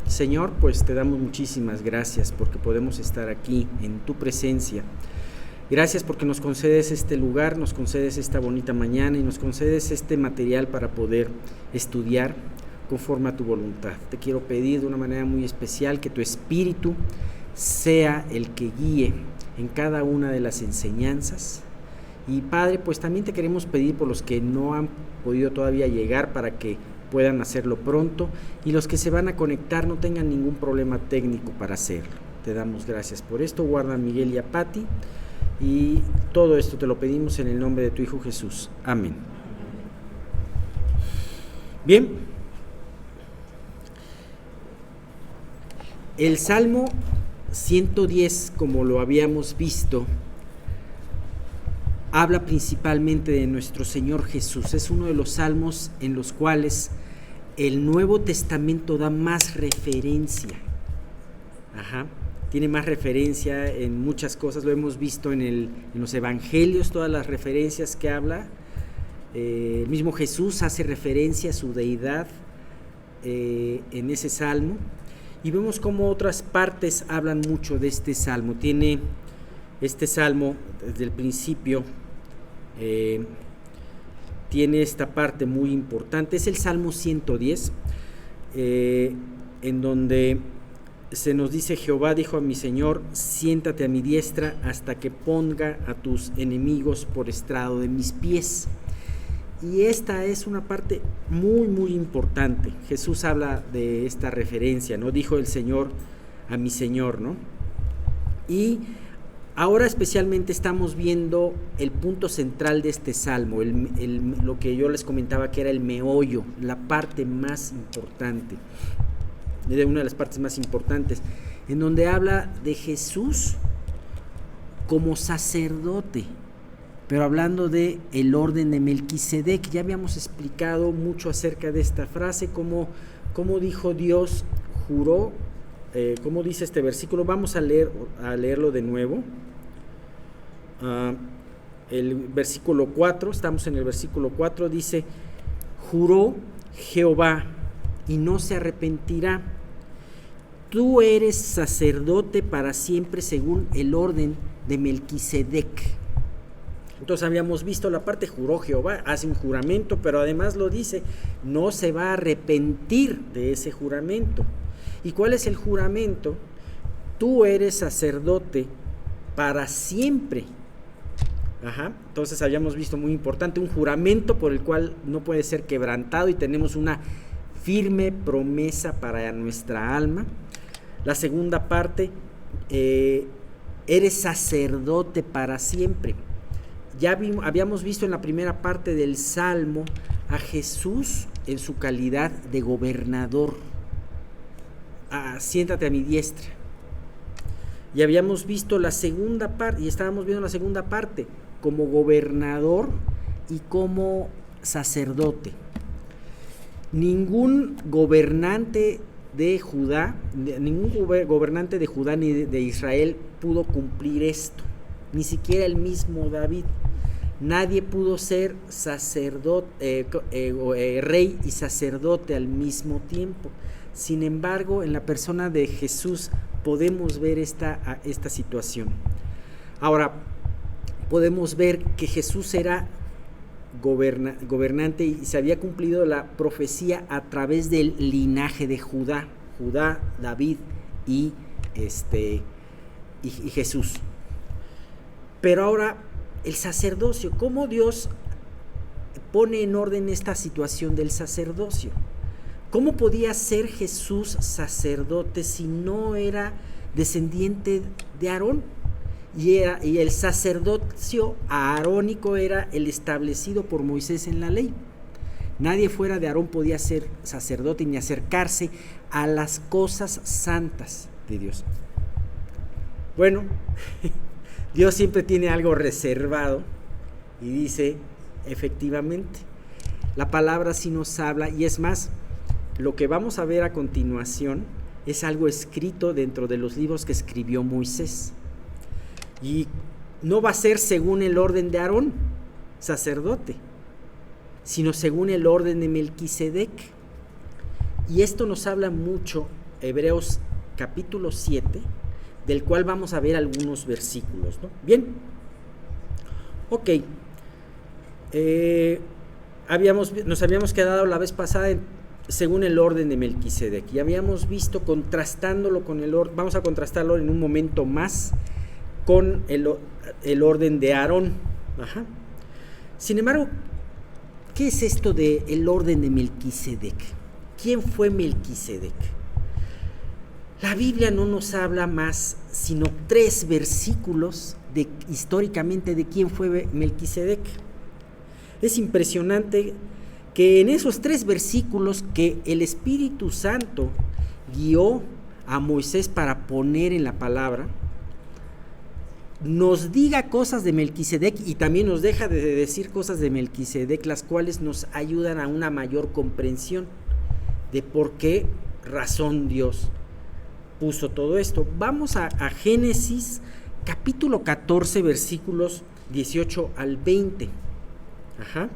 Señor, pues te damos muchísimas gracias porque podemos estar aquí en tu presencia. Gracias porque nos concedes este lugar, nos concedes esta bonita mañana y nos concedes este material para poder estudiar conforme a tu voluntad. Te quiero pedir de una manera muy especial que tu Espíritu sea el que guíe en cada una de las enseñanzas. Y Padre, pues también te queremos pedir por los que no han podido todavía llegar para que puedan hacerlo pronto y los que se van a conectar no tengan ningún problema técnico para hacerlo. Te damos gracias por esto. Guarda a Miguel y a Pati y todo esto te lo pedimos en el nombre de tu Hijo Jesús. Amén. Bien, el Salmo 110, como lo habíamos visto, habla principalmente de nuestro Señor Jesús. Es uno de los salmos en los cuales el Nuevo Testamento da más referencia. Tiene más referencia en muchas cosas. Lo hemos visto en los evangelios, todas las referencias que habla. El mismo Jesús hace referencia a su deidad en ese salmo. Y vemos cómo otras partes hablan mucho de este salmo. Tiene este salmo desde el principio, tiene esta parte muy importante. Es el Salmo 110, en donde se nos dice: Jehová dijo a mi Señor, siéntate a mi diestra hasta que ponga a tus enemigos por estrado de mis pies. Y esta es una parte muy muy importante. Jesús habla de esta referencia, ¿no? Dijo el Señor a mi Señor, ¿no? Y ahora especialmente estamos viendo el punto central de este salmo, lo que yo les comentaba que era el meollo, la parte más importante, de una de las partes más importantes, en donde habla de Jesús como sacerdote, pero hablando de el orden de Melquisedec. Ya habíamos explicado mucho acerca de esta frase, cómo dijo Dios, juró, cómo dice este versículo. Vamos a leerlo de nuevo. El versículo 4, estamos en el versículo 4, dice: juró Jehová y no se arrepentirá, tú eres sacerdote para siempre según el orden de Melquisedec. Entonces habíamos visto la parte: juró Jehová, hace un juramento, pero además lo dice, no se va a arrepentir de ese juramento. ¿Y cuál es el juramento? Tú eres sacerdote para siempre. Entonces habíamos visto, muy importante, un juramento por el cual no puede ser quebrantado y tenemos una firme promesa para nuestra alma. La segunda parte, eres sacerdote para siempre. Ya habíamos visto en la primera parte del Salmo a Jesús en su calidad de gobernador. Siéntate a mi diestra. Y habíamos visto la segunda parte, y estábamos viendo la segunda parte, como gobernador y como sacerdote. Ningún gobernante de Judá ni de Israel pudo cumplir esto, ni siquiera el mismo David. Nadie pudo ser sacerdote, rey y sacerdote al mismo tiempo. Sin embargo, en la persona de Jesús podemos ver esta situación. Ahora, podemos ver que Jesús era gobernante y se había cumplido la profecía a través del linaje de Judá, David y Jesús. Pero ahora el sacerdocio, ¿cómo Dios pone en orden esta situación del sacerdocio? ¿Cómo podía ser Jesús sacerdote si no era descendiente de Aarón? Y el sacerdocio arónico era el establecido por Moisés en la ley. Nadie fuera de Aarón podía ser sacerdote ni acercarse a las cosas santas de Dios. Bueno, Dios siempre tiene algo reservado y dice, efectivamente, la palabra sí nos habla, y es más, lo que vamos a ver a continuación es algo escrito dentro de los libros que escribió Moisés. Y no va a ser según el orden de Aarón, sacerdote, sino según el orden de Melquisedec. Y esto nos habla mucho Hebreos capítulo 7, del cual vamos a ver algunos versículos, ¿no? Bien, ok, nos habíamos quedado la vez pasada según el orden de Melquisedec, y habíamos visto contrastándolo con el orden, vamos a contrastarlo en un momento más con el orden de Aarón. Ajá. Sin embargo, ¿qué es esto de el orden de Melquisedec? ¿Quién fue Melquisedec? La Biblia no nos habla más sino 3 versículos históricamente de quién fue Melquisedec. Es impresionante que en esos 3 versículos que el Espíritu Santo guió a Moisés para poner en la palabra, nos diga cosas de Melquisedec y también nos deja de decir cosas de Melquisedec, las cuales nos ayudan a una mayor comprensión de por qué razón Dios puso todo esto. Vamos a Génesis capítulo 14 versículos 18 al 20. Ajá.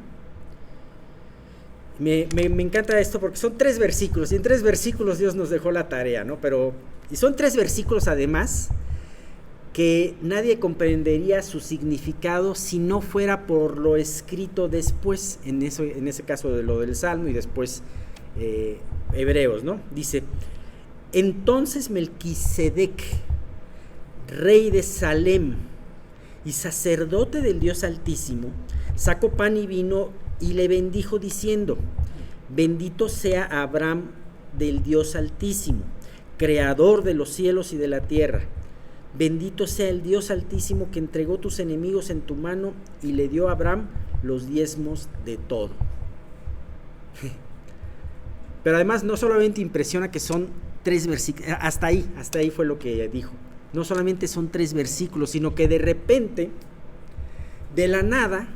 Me encanta esto porque son 3 versículos y en 3 versículos Dios nos dejó la tarea, ¿no? Y son 3 versículos además que nadie comprendería su significado si no fuera por lo escrito después, en ese caso de lo del Salmo y después Hebreos, ¿no? Dice: entonces Melquisedec, rey de Salem y sacerdote del Dios Altísimo, sacó pan y vino y le bendijo diciendo: bendito sea Abraham del Dios Altísimo, creador de los cielos y de la tierra. Bendito sea el Dios Altísimo que entregó tus enemigos en tu mano y le dio a Abraham los diezmos de todo. Pero además no solamente impresiona que son 3 versículos, hasta ahí fue lo que dijo. No solamente son 3 versículos, sino que de repente, de la nada,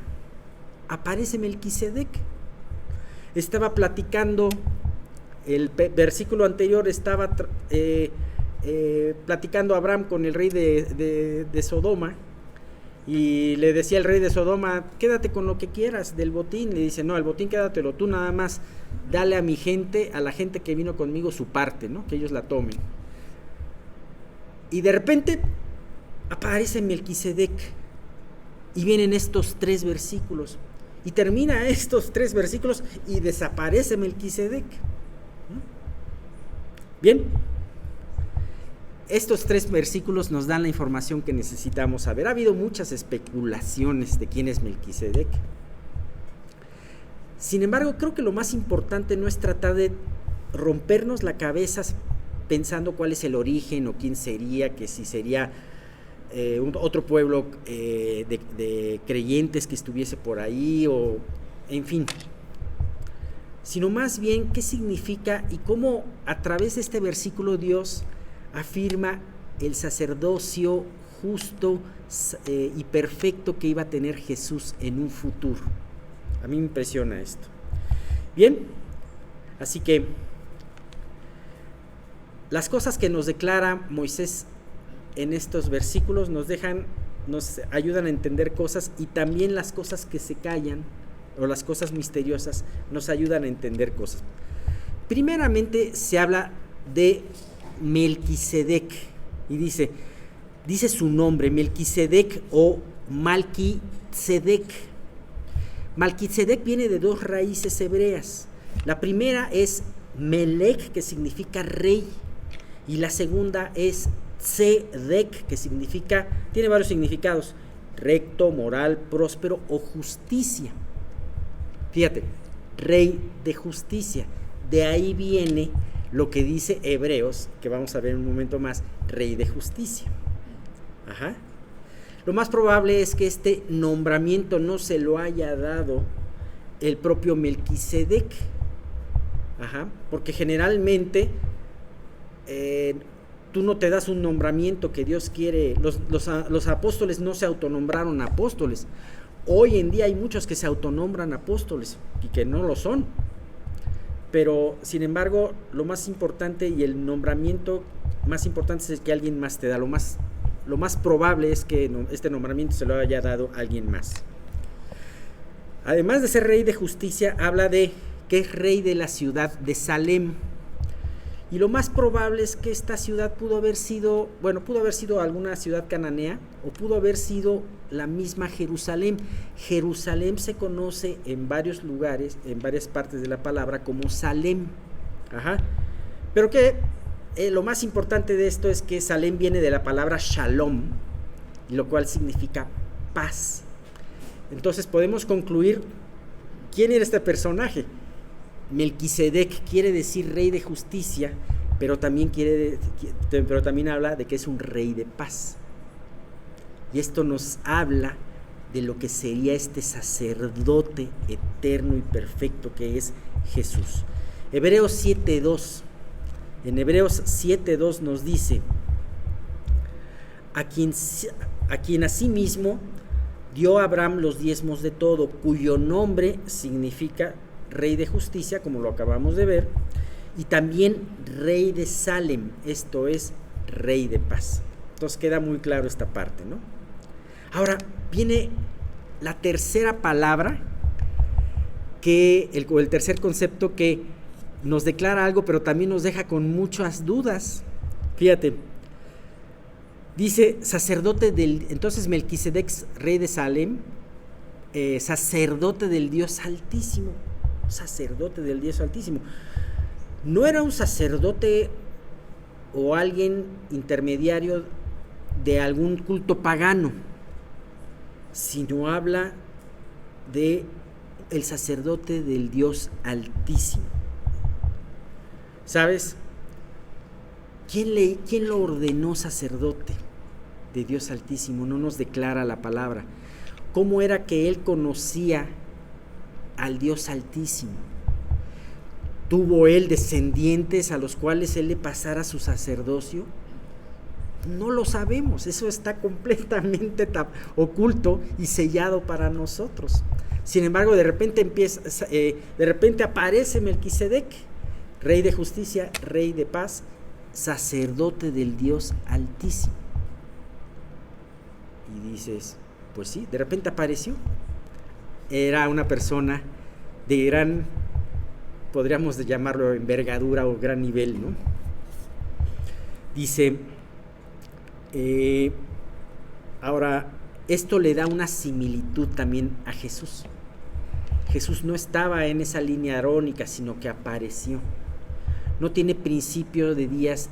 aparece Melquisedec. Estaba platicando, el versículo anterior estaba platicando Abraham con el rey de Sodoma, y le decía el rey de Sodoma: quédate con lo que quieras del botín. Le dice: no, el botín quédatelo tú, nada más dale a mi gente, a la gente que vino conmigo, su parte, ¿no? Que ellos la tomen. Y de repente aparece Melquisedec y vienen estos 3 versículos y termina estos 3 versículos y desaparece Melquisedec. Bien, estos 3 versículos nos dan la información que necesitamos saber. Ha habido muchas especulaciones de quién es Melquisedec. Sin embargo, creo que lo más importante no es tratar de rompernos la cabeza pensando cuál es el origen o quién sería, que si sería otro pueblo de creyentes que estuviese por ahí, o en fin, sino más bien qué significa y cómo a través de este versículo Dios afirma el sacerdocio justo y perfecto que iba a tener Jesús en un futuro. A mí me impresiona esto. Bien, así que las cosas que nos declara Moisés en estos versículos nos ayudan a entender cosas, y también las cosas que se callan o las cosas misteriosas nos ayudan a entender cosas. Primeramente se habla de Melquisedec y dice su nombre, Melquisedec o Malquisedec. Malquisedec viene de 2 raíces hebreas. La primera es Melech, que significa rey, y la segunda es Tzedek, que tiene varios significados: recto, moral, próspero o justicia. Fíjate, rey de justicia. De ahí viene lo que dice Hebreos, que vamos a ver en un momento más, rey de justicia. Ajá. Lo más probable es que este nombramiento no se lo haya dado el propio Melquisedec. Ajá. Porque generalmente tú no te das un nombramiento que Dios quiere. Los apóstoles no se autonombraron apóstoles. Hoy en día hay muchos que se autonombran apóstoles y que no lo son. Pero, sin embargo, lo más importante y el nombramiento más importante es el que alguien más te da. Lo más probable es que este nombramiento se lo haya dado a alguien más. Además de ser rey de justicia, habla de que es rey de la ciudad de Salem. Y lo más probable es que esta ciudad pudo haber sido alguna ciudad cananea o pudo haber sido la misma Jerusalén. Jerusalén se conoce en varios lugares, en varias partes de la palabra, como Salem. Pero que lo más importante de esto es que Salem viene de la palabra Shalom, lo cual significa paz. Entonces podemos concluir quién era este personaje. Melquisedec quiere decir rey de justicia, pero también habla de que es un rey de paz. Y esto nos habla de lo que sería este sacerdote eterno y perfecto que es Jesús. Hebreos 7:2. En Hebreos 7:2 nos dice: a quien asimismo dio a Abraham los diezmos de todo, cuyo nombre significa Rey de justicia, como lo acabamos de ver, y también Rey de Salem, esto es, Rey de paz. Entonces queda muy claro esta parte, ¿no? Ahora viene la tercera palabra, el tercer concepto que nos declara algo, pero también nos deja con muchas dudas. Fíjate, dice sacerdote entonces Melquisedec, rey de Salem, sacerdote del Dios Altísimo. Sacerdote del Dios Altísimo. No era un sacerdote o alguien intermediario de algún culto pagano, sino habla de el sacerdote del Dios Altísimo. ¿Sabes? ¿Quién lo ordenó sacerdote de Dios Altísimo? No nos declara la palabra. ¿Cómo era que él conocía al Dios Altísimo? ¿Tuvo él descendientes a los cuales él le pasara su sacerdocio? No lo sabemos, eso está completamente oculto y sellado para nosotros. Sin embargo, de repente aparece Melquisedec, rey de justicia, rey de paz, sacerdote del Dios Altísimo. Y dices, pues sí, de repente apareció. Era una persona de gran, podríamos llamarlo envergadura o gran nivel, ¿no? Dice, ahora, esto le da una similitud también a Jesús. Jesús no estaba en esa línea arónica, sino que apareció. No tiene principio de días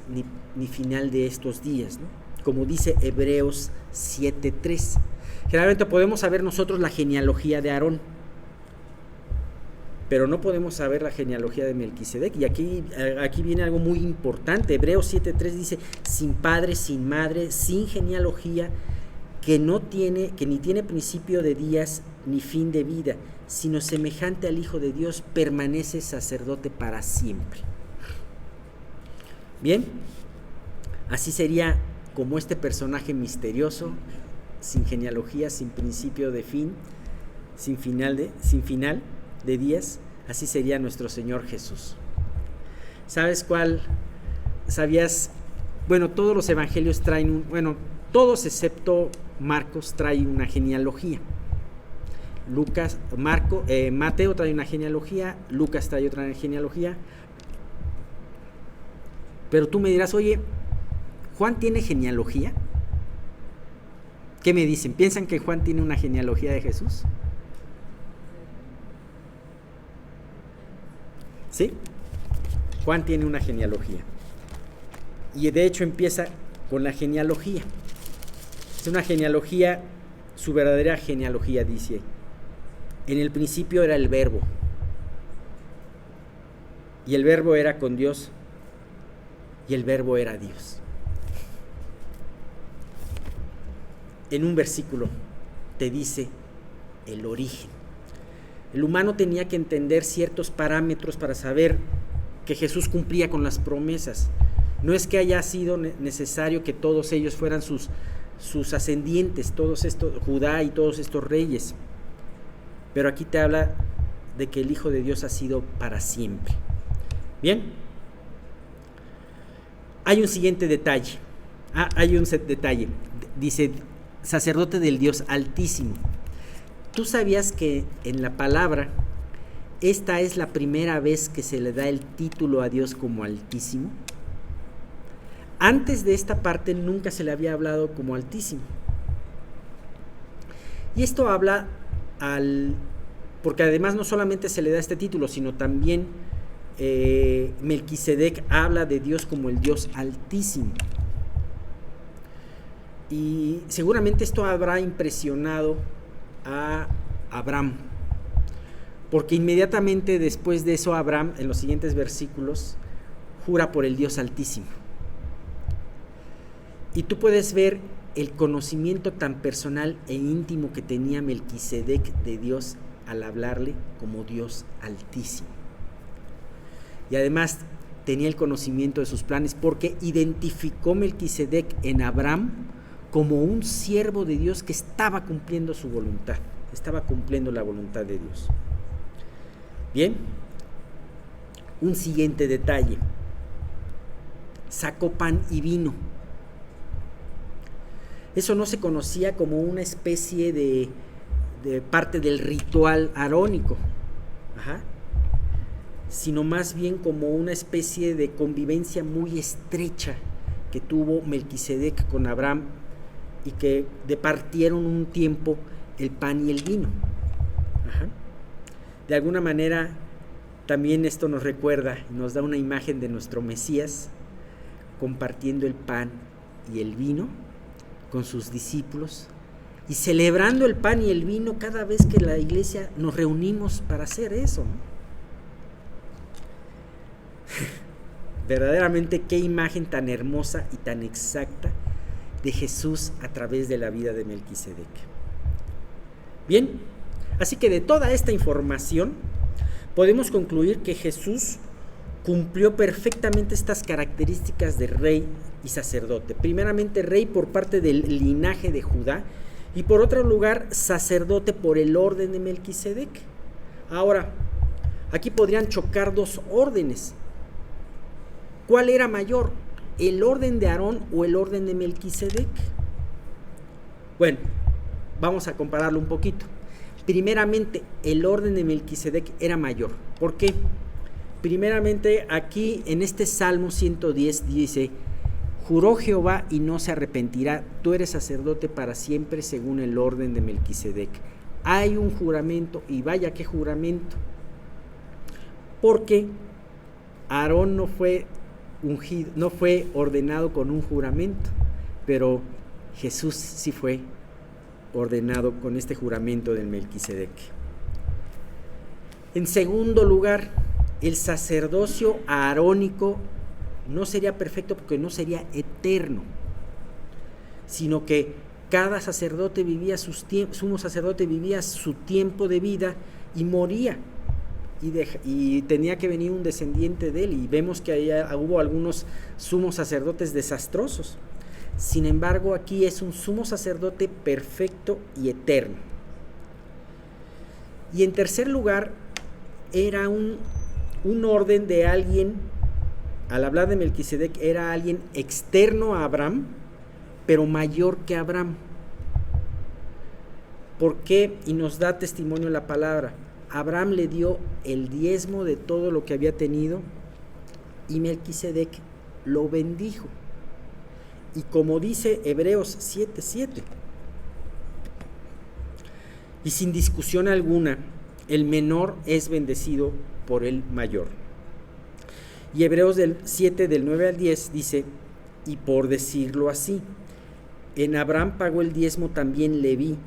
ni final de estos días, ¿no? Como dice Hebreos 7:3. Generalmente podemos saber nosotros la genealogía de Aarón, pero no podemos saber la genealogía de Melquisedec. Y aquí viene algo muy importante. Hebreos 7:3 dice: sin padre, sin madre, sin genealogía, que ni tiene principio de días ni fin de vida, sino semejante al Hijo de Dios, permanece sacerdote para siempre. Bien, así sería como este personaje misterioso, sin genealogía, sin principio de fin, sin final de días, así sería nuestro Señor Jesús. ¿Sabes cuál? ¿Sabías? Bueno, todos los evangelios traen todos excepto Marcos trae una genealogía. Mateo trae una genealogía, Lucas trae otra genealogía. Pero tú me dirás, oye, ¿Juan tiene genealogía? ¿Qué me dicen? ¿Piensan que Juan tiene una genealogía de Jesús? ¿Sí? Juan tiene una genealogía. Y de hecho empieza con la genealogía. Es una genealogía, su verdadera genealogía dice: en el principio era el Verbo, y el Verbo era con Dios, y el Verbo era Dios. En un versículo te dice el origen. El humano tenía que entender ciertos parámetros para saber que Jesús cumplía con las promesas. No es que haya sido necesario que todos ellos fueran sus ascendientes, todos estos, Judá y todos estos reyes. Pero aquí te habla de que el Hijo de Dios ha sido para siempre. Bien. Hay un siguiente detalle. Dice, sacerdote del Dios Altísimo. ¿Tú sabías que en la palabra esta es la primera vez que se le da el título a Dios como Altísimo. Antes de esta parte nunca se le había hablado como Altísimo. Y esto habla porque además no solamente se le da este título, sino también Melquisedec habla de Dios como el Dios Altísimo. Y seguramente esto habrá impresionado a Abraham, porque inmediatamente después de eso Abraham, en los siguientes versículos, jura por el Dios Altísimo. Y tú puedes ver el conocimiento tan personal e íntimo que tenía Melquisedec de Dios al hablarle como Dios Altísimo. Y además tenía el conocimiento de sus planes, porque identificó Melquisedec en Abraham como un siervo de Dios que estaba cumpliendo su voluntad, estaba cumpliendo la voluntad de Dios. Bien, un siguiente detalle: sacó pan y vino. Eso no se conocía como una especie de parte del ritual arónico, sino más bien como una especie de convivencia muy estrecha que tuvo Melquisedec con Abraham, y que departieron un tiempo el pan y el vino. De alguna manera también esto nos recuerda y nos da una imagen de nuestro Mesías compartiendo el pan y el vino con sus discípulos y celebrando el pan y el vino cada vez que la iglesia nos reunimos para hacer eso, ¿no? Verdaderamente qué imagen tan hermosa y tan exacta de Jesús a través de la vida de Melquisedec. Bien, así que de toda esta información podemos concluir que Jesús cumplió perfectamente estas características de rey y sacerdote. Primeramente rey por parte del linaje de Judá, y por otro lugar sacerdote por el orden de Melquisedec. Ahora, aquí podrían chocar dos órdenes. ¿Cuál era mayor? ¿El orden de Aarón o el orden de Melquisedec? Bueno, vamos a compararlo un poquito. Primeramente, el orden de Melquisedec era mayor. ¿Por qué? Primeramente, aquí en este Salmo 110 dice: juró Jehová y no se arrepentirá, tú eres sacerdote para siempre según el orden de Melquisedec. Hay un juramento, y vaya qué juramento, porque Aarón no fue ungido, no fue ordenado con un juramento, pero Jesús sí fue ordenado con este juramento del Melquisedec. En segundo lugar, el sacerdocio aarónico no sería perfecto porque no sería eterno, sino que cada sacerdote vivía sumo sacerdote vivía su tiempo de vida y moría, y tenía que venir un descendiente de él, y vemos que hubo algunos sumos sacerdotes desastrosos. Sin embargo, aquí es un sumo sacerdote perfecto y eterno. Y en tercer lugar, era un orden de alguien, al hablar de Melquisedec, era alguien externo a Abraham, pero mayor que Abraham. ¿Por qué? Y nos da testimonio la palabra. Abraham le dio el diezmo de todo lo que había tenido, y Melquisedec lo bendijo. Y como dice Hebreos 7:7, y sin discusión alguna, el menor es bendecido por el mayor. Y Hebreos 7 del 9 al 10 dice: y por decirlo así, en Abraham pagó el diezmo también Leví,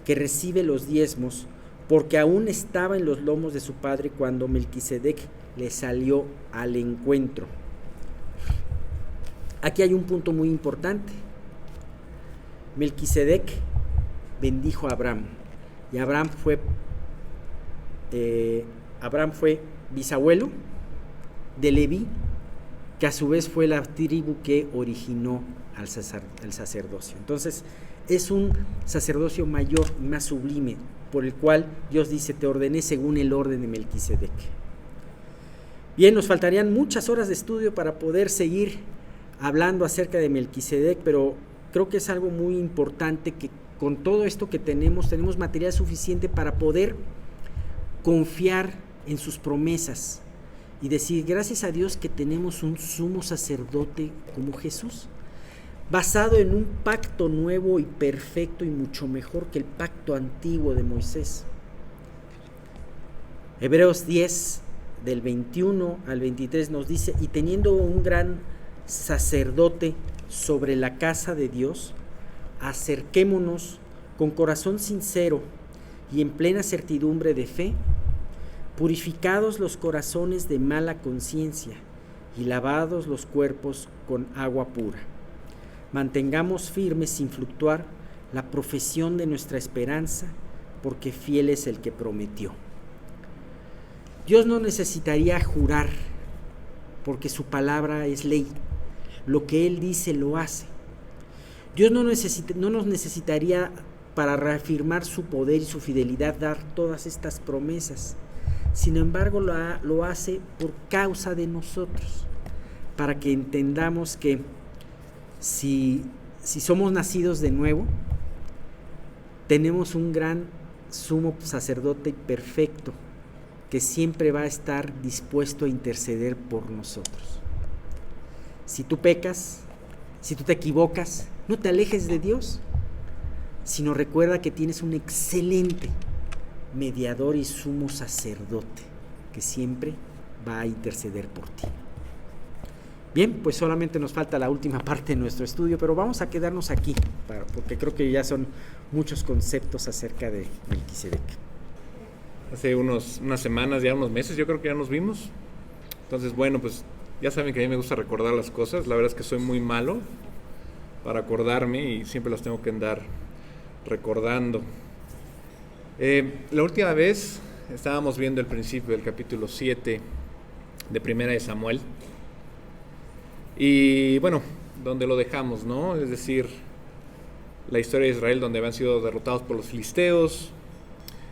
que recibe los diezmos, porque aún estaba en los lomos de su padre cuando Melquisedec le salió al encuentro. Aquí hay un punto muy importante. Melquisedec bendijo a Abraham, y Abraham fue bisabuelo de Leví, que a su vez fue la tribu que originó el sacerdocio. Entonces es un sacerdocio mayor y más sublime, por el cual Dios dice: te ordené según el orden de Melquisedec. Bien, nos faltarían muchas horas de estudio para poder seguir hablando acerca de Melquisedec, pero creo que es algo muy importante que con todo esto que tenemos material suficiente para poder confiar en sus promesas y decir gracias a Dios que tenemos un sumo sacerdote como Jesús, basado en un pacto nuevo y perfecto y mucho mejor que el pacto antiguo de Moisés. Hebreos 10, del 21 al 23 nos dice, y teniendo un gran sacerdote sobre la casa de Dios, acerquémonos con corazón sincero y en plena certidumbre de fe, purificados los corazones de mala conciencia y lavados los cuerpos con agua pura. Mantengamos firmes sin fluctuar la profesión de nuestra esperanza, porque fiel es el que prometió. Dios no necesitaría jurar, porque su palabra es ley. Lo que Él dice lo hace. Dios no nos necesitaría para reafirmar su poder y su fidelidad dar todas estas promesas. Sin embargo, lo hace por causa de nosotros, para que entendamos que si somos nacidos de nuevo, tenemos un gran sumo sacerdote perfecto que siempre va a estar dispuesto a interceder por nosotros. Si tú pecas, si tú te equivocas, no te alejes de Dios, sino recuerda que tienes un excelente mediador y sumo sacerdote que siempre va a interceder por ti. Bien, pues solamente nos falta la última parte de nuestro estudio, pero vamos a quedarnos aquí, porque creo que ya son muchos conceptos acerca de Melquisedec. Hace unas semanas, ya unos meses, yo creo que ya nos vimos. Entonces, bueno, pues ya saben que a mí me gusta recordar las cosas. La verdad es que soy muy malo para acordarme y siempre las tengo que andar recordando. La última vez estábamos viendo el principio del capítulo 7 de Primera de Samuel. Y bueno, donde lo dejamos, ¿no? Es decir, la historia de Israel donde habían sido derrotados por los filisteos.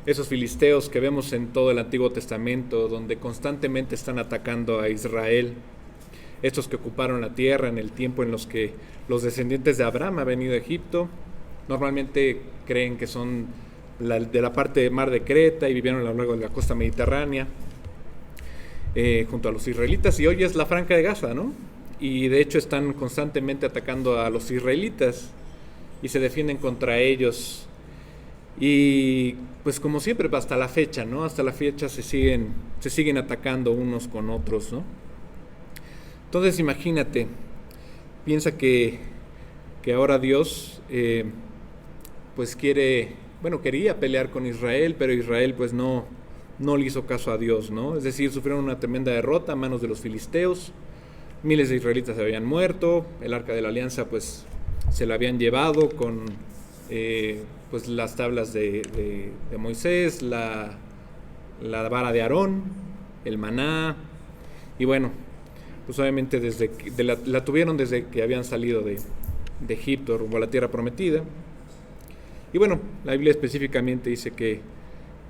Esos filisteos que vemos en todo el Antiguo Testamento, donde constantemente están atacando a Israel. Estos que ocuparon la tierra en el tiempo en los que los descendientes de Abraham han venido a Egipto. Normalmente creen que son de la parte del mar de Creta y vivieron a lo largo de la costa mediterránea junto a los israelitas. Y hoy es la Franja de Gaza, ¿no? Y de hecho están constantemente atacando a los israelitas y se defienden contra ellos. Y pues como siempre, hasta la fecha, ¿no? Hasta la fecha se siguen atacando unos con otros, ¿no? Entonces imagínate, piensa que ahora Dios pues quería pelear con Israel, pero Israel pues no le hizo caso a Dios, ¿no? Es decir, sufrieron una tremenda derrota a manos de los filisteos, miles de israelitas se habían muerto, el arca de la alianza pues se la habían llevado con pues las tablas de Moisés, la vara de Aarón, el maná, y bueno, pues obviamente la tuvieron desde que habían salido de Egipto rumbo a la tierra prometida. Y bueno, la Biblia específicamente dice que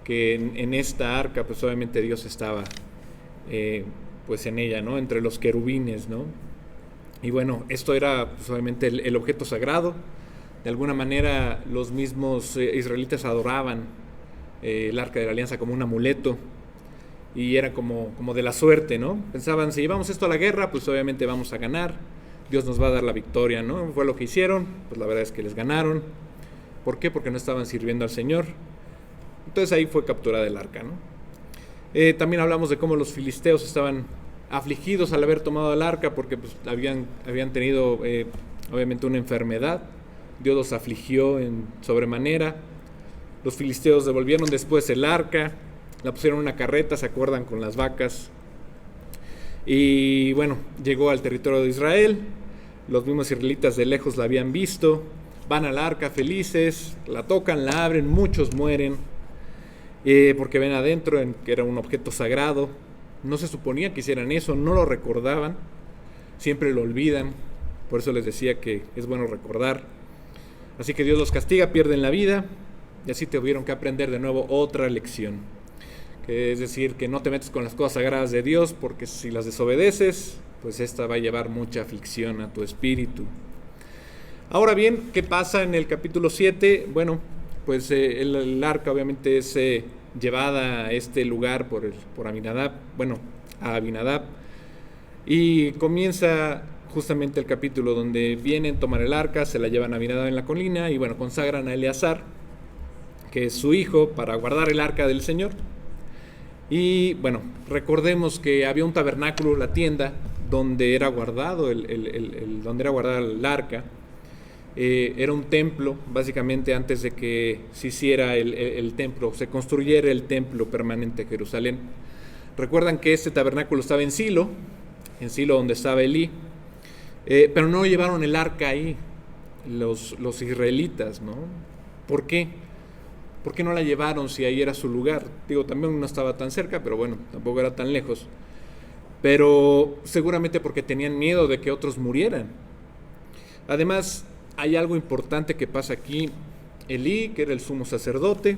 en esta arca pues obviamente Dios estaba pues en ella, ¿no? Entre los querubines, ¿no? Y bueno, esto era pues obviamente el objeto sagrado. De alguna manera los mismos israelitas adoraban el arca de la alianza como un amuleto y era como de la suerte, ¿no? Pensaban, si llevamos esto a la guerra, pues obviamente vamos a ganar, Dios nos va a dar la victoria, ¿no? Fue lo que hicieron, pues la verdad es que les ganaron. ¿Por qué? Porque no estaban sirviendo al Señor. Entonces ahí fue capturada el arca, ¿no? También hablamos de cómo los filisteos estaban afligidos al haber tomado el arca porque pues, habían tenido obviamente una enfermedad. Dios los afligió en sobremanera. Los filisteos devolvieron después el arca, la pusieron en una carreta, ¿se acuerdan? Con las vacas. Y bueno, llegó al territorio de Israel. Los mismos israelitas de lejos la habían visto. Van al arca felices, la tocan, la abren, muchos mueren. Porque ven adentro que era un objeto sagrado. No se suponía que hicieran eso, no lo recordaban. Siempre lo olvidan. Por eso les decía que es bueno recordar. Así que Dios los castiga, pierden la vida y así tuvieron que aprender de nuevo otra lección. Que es decir, que no te metes con las cosas sagradas de Dios porque si las desobedeces, pues esta va a llevar mucha aflicción a tu espíritu. Ahora bien, ¿qué pasa en el capítulo 7? Bueno, pues el arca obviamente es llevada a este lugar por Abinadab, a Abinadab, y comienza justamente el capítulo donde vienen, toman el arca, se la llevan a Abinadab en la colina y consagran a Eleazar, que es su hijo, para guardar el arca del Señor. Y recordemos que había un tabernáculo, la tienda, donde era guardado donde era guardada el arca. Era un templo, básicamente, antes de que se hiciera el templo, se construyera el templo permanente de Jerusalén. Recuerdan que este tabernáculo estaba en Silo donde estaba Elí, pero no llevaron el arca ahí los israelitas, ¿no? ¿Por qué? ¿Por qué no la llevaron si ahí era su lugar? También no estaba tan cerca, pero tampoco era tan lejos. Pero seguramente porque tenían miedo de que otros murieran. Además, hay algo importante que pasa aquí. Elí, que era el sumo sacerdote,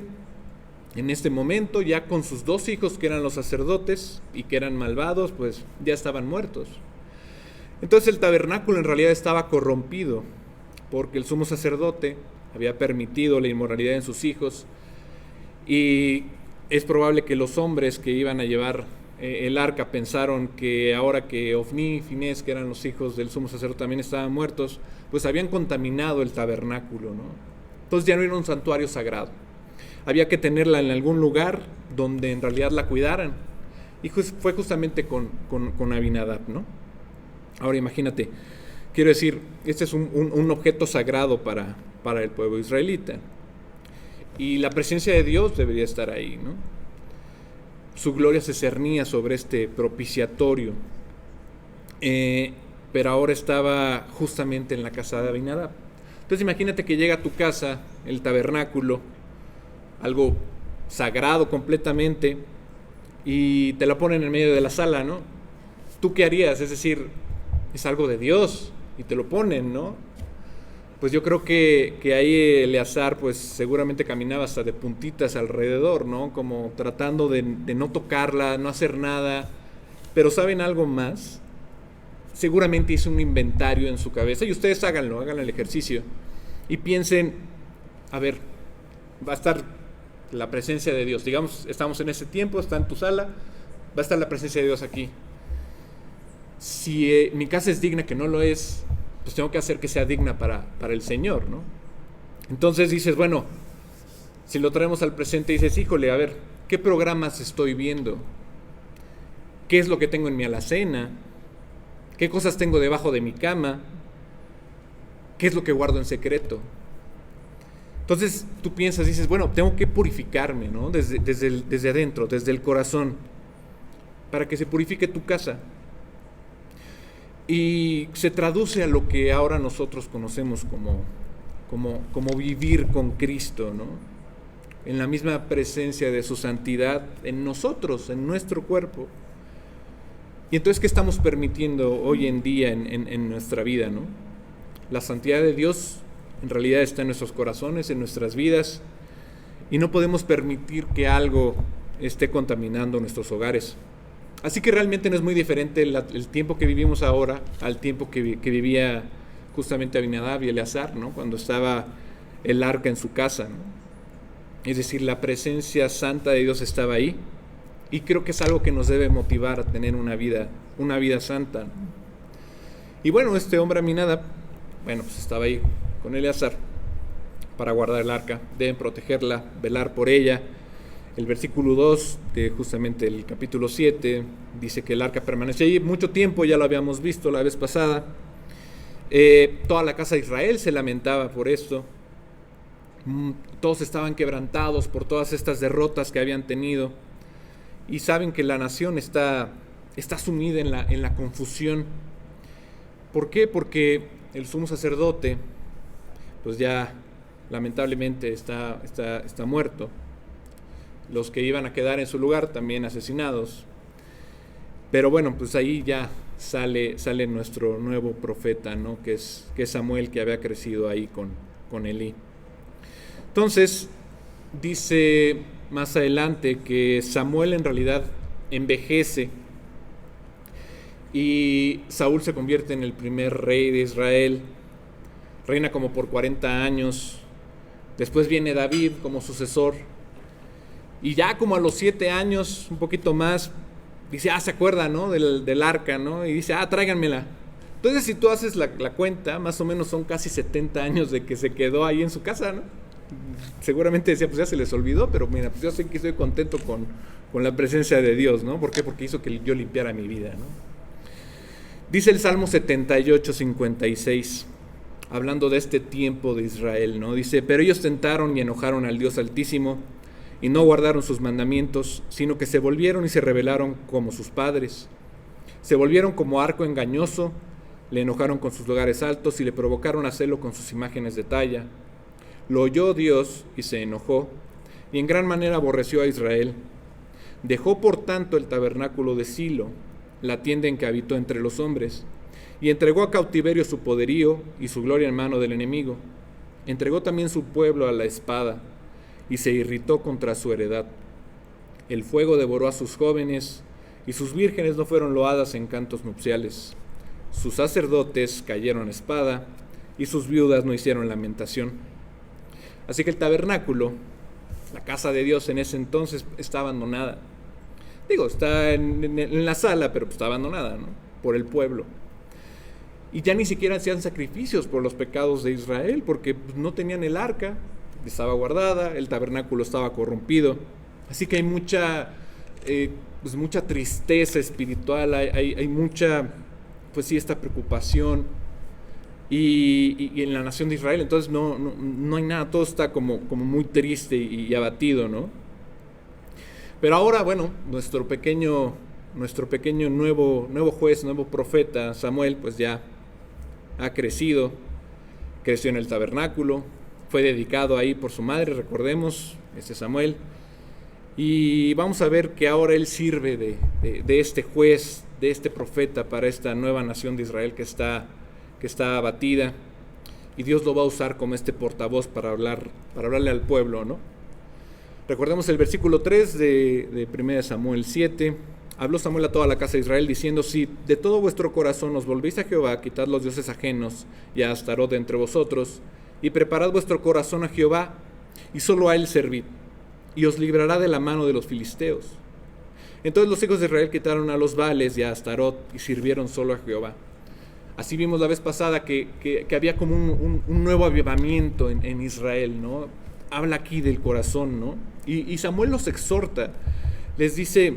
en este momento, ya con sus 2 hijos que eran los sacerdotes y que eran malvados, pues ya estaban muertos. Entonces el tabernáculo en realidad estaba corrompido, porque el sumo sacerdote había permitido la inmoralidad en sus hijos, y es probable que los hombres que iban a llevar el arca pensaron que ahora que Ofni y Finés, que eran los hijos del sumo sacerdote, también estaban muertos, pues habían contaminado el tabernáculo, ¿no? Entonces ya no era un santuario sagrado. Había que tenerla en algún lugar donde en realidad la cuidaran. Y fue justamente con Abinadab, ¿no? Ahora imagínate, quiero decir, este es un objeto sagrado para el pueblo israelita. Y la presencia de Dios debería estar ahí, ¿no? Su gloria se cernía sobre este propiciatorio. Pero ahora estaba justamente en la casa de Abinadab. Entonces imagínate que llega a tu casa el tabernáculo, algo sagrado completamente, y te la ponen en medio de la sala, ¿no? ¿Tú qué harías? Es decir, es algo de Dios y te lo ponen, ¿no? Pues yo creo que ahí Eleazar pues seguramente caminaba hasta de puntitas alrededor, ¿no? Como tratando de no tocarla, no hacer nada. Pero ¿saben algo más? Seguramente hizo un inventario en su cabeza, y ustedes hagan el ejercicio y piensen, a ver, va a estar la presencia de Dios, digamos, estamos en ese tiempo, está en tu sala, va a estar la presencia de Dios aquí. Si mi casa es digna, que no lo es, pues tengo que hacer que sea digna para el Señor, ¿no? Entonces dices, si lo traemos al presente, dices, híjole, a ver, ¿qué programas estoy viendo? ¿Qué es lo que tengo en mi alacena? ¿Qué cosas tengo debajo de mi cama? ¿Qué es lo que guardo en secreto? Entonces tú piensas, dices, tengo que purificarme, ¿no? Desde adentro, desde el corazón, para que se purifique tu casa. Y se traduce a lo que ahora nosotros conocemos como vivir con Cristo, ¿no? En la misma presencia de su santidad en nosotros, en nuestro cuerpo. Y entonces, ¿qué estamos permitiendo hoy en día en nuestra vida, ¿no? La santidad de Dios en realidad está en nuestros corazones, en nuestras vidas, y no podemos permitir que algo esté contaminando nuestros hogares. Así que realmente no es muy diferente el tiempo que vivimos ahora al tiempo que vivía justamente Abinadab y Eleazar, ¿no? Cuando estaba el arca en su casa, ¿no? Es decir, la presencia santa de Dios estaba ahí, y creo que es algo que nos debe motivar a tener una vida santa, ¿no? Y este hombre Abinadab, pues estaba ahí con Eleazar para guardar el arca. Deben protegerla, velar por ella. El versículo 2 de justamente el capítulo 7 dice que el arca permanece allí mucho tiempo, ya lo habíamos visto la vez pasada. Toda la casa de Israel se lamentaba por esto. Todos estaban quebrantados por todas estas derrotas que habían tenido, y saben que la nación está sumida en la confusión. ¿Por qué? Porque el sumo sacerdote pues ya lamentablemente está muerto. Los que iban a quedar en su lugar también asesinados. Pero pues ahí ya sale nuestro nuevo profeta, ¿no? Que es Samuel, que había crecido ahí con Elí. Entonces dice más adelante que Samuel en realidad envejece y Saúl se convierte en el primer rey de Israel. Reina como por 40 años. Después viene David como sucesor. Y ya como a los 7 años, un poquito más, dice, se acuerda, ¿no? Del arca, ¿no? Y dice, tráiganmela. Entonces, si tú haces la cuenta, más o menos son casi 70 años de que se quedó ahí en su casa, ¿no? Seguramente decía, pues ya se les olvidó, pero mira, pues yo sé que estoy contento con la presencia de Dios, ¿no? ¿Por qué? Porque hizo que yo limpiara mi vida, ¿no? Dice el Salmo 78, 56, hablando de este tiempo de Israel, ¿no? Dice, pero ellos tentaron y enojaron al Dios Altísimo, y no guardaron sus mandamientos, sino que se volvieron y se rebelaron como sus padres. Se volvieron como arco engañoso, le enojaron con sus lugares altos y le provocaron a celo con sus imágenes de talla. Lo oyó Dios y se enojó, y en gran manera aborreció a Israel. Dejó por tanto el tabernáculo de Silo, la tienda en que habitó entre los hombres, y entregó a cautiverio su poderío y su gloria en mano del enemigo. Entregó también su pueblo a la espada, y se irritó contra su heredad. El fuego devoró a sus jóvenes, y sus vírgenes no fueron loadas en cantos nupciales. Sus sacerdotes cayeron a espada, y sus viudas no hicieron lamentación. Así que el tabernáculo, la casa de Dios en ese entonces, está abandonada. Digo, está en la sala, pero está abandonada, ¿no? Por el pueblo. Y ya ni siquiera hacían sacrificios por los pecados de Israel, porque no tenían el arca, estaba guardada, el tabernáculo estaba corrompido. Así que hay mucha tristeza espiritual, hay mucha, pues sí, esta preocupación y en la nación de Israel. Entonces no hay nada, todo está como muy triste y abatido, ¿no? Pero ahora, bueno, nuestro pequeño nuevo juez, nuevo profeta Samuel, pues ya ha creció en el tabernáculo, fue dedicado ahí por su madre, recordemos, Samuel. Y vamos a ver que ahora él sirve de este juez, de este profeta para esta nueva nación de Israel que está abatida. Y Dios lo va a usar como este portavoz para hablarle al pueblo, ¿no? Recordemos el versículo 3 de 1 Samuel 7. Habló Samuel a toda la casa de Israel diciendo, si de todo vuestro corazón os volvéis a Jehová, quitad los dioses ajenos y a Astarot de entre vosotros, y preparad vuestro corazón a Jehová, y solo a él servid, y os librará de la mano de los filisteos. Entonces los hijos de Israel quitaron a los Baales y a Astarot, y sirvieron solo a Jehová. Así vimos la vez pasada que había como un nuevo avivamiento en Israel, ¿no? Habla aquí del corazón, ¿no? Y Samuel los exhorta, les dice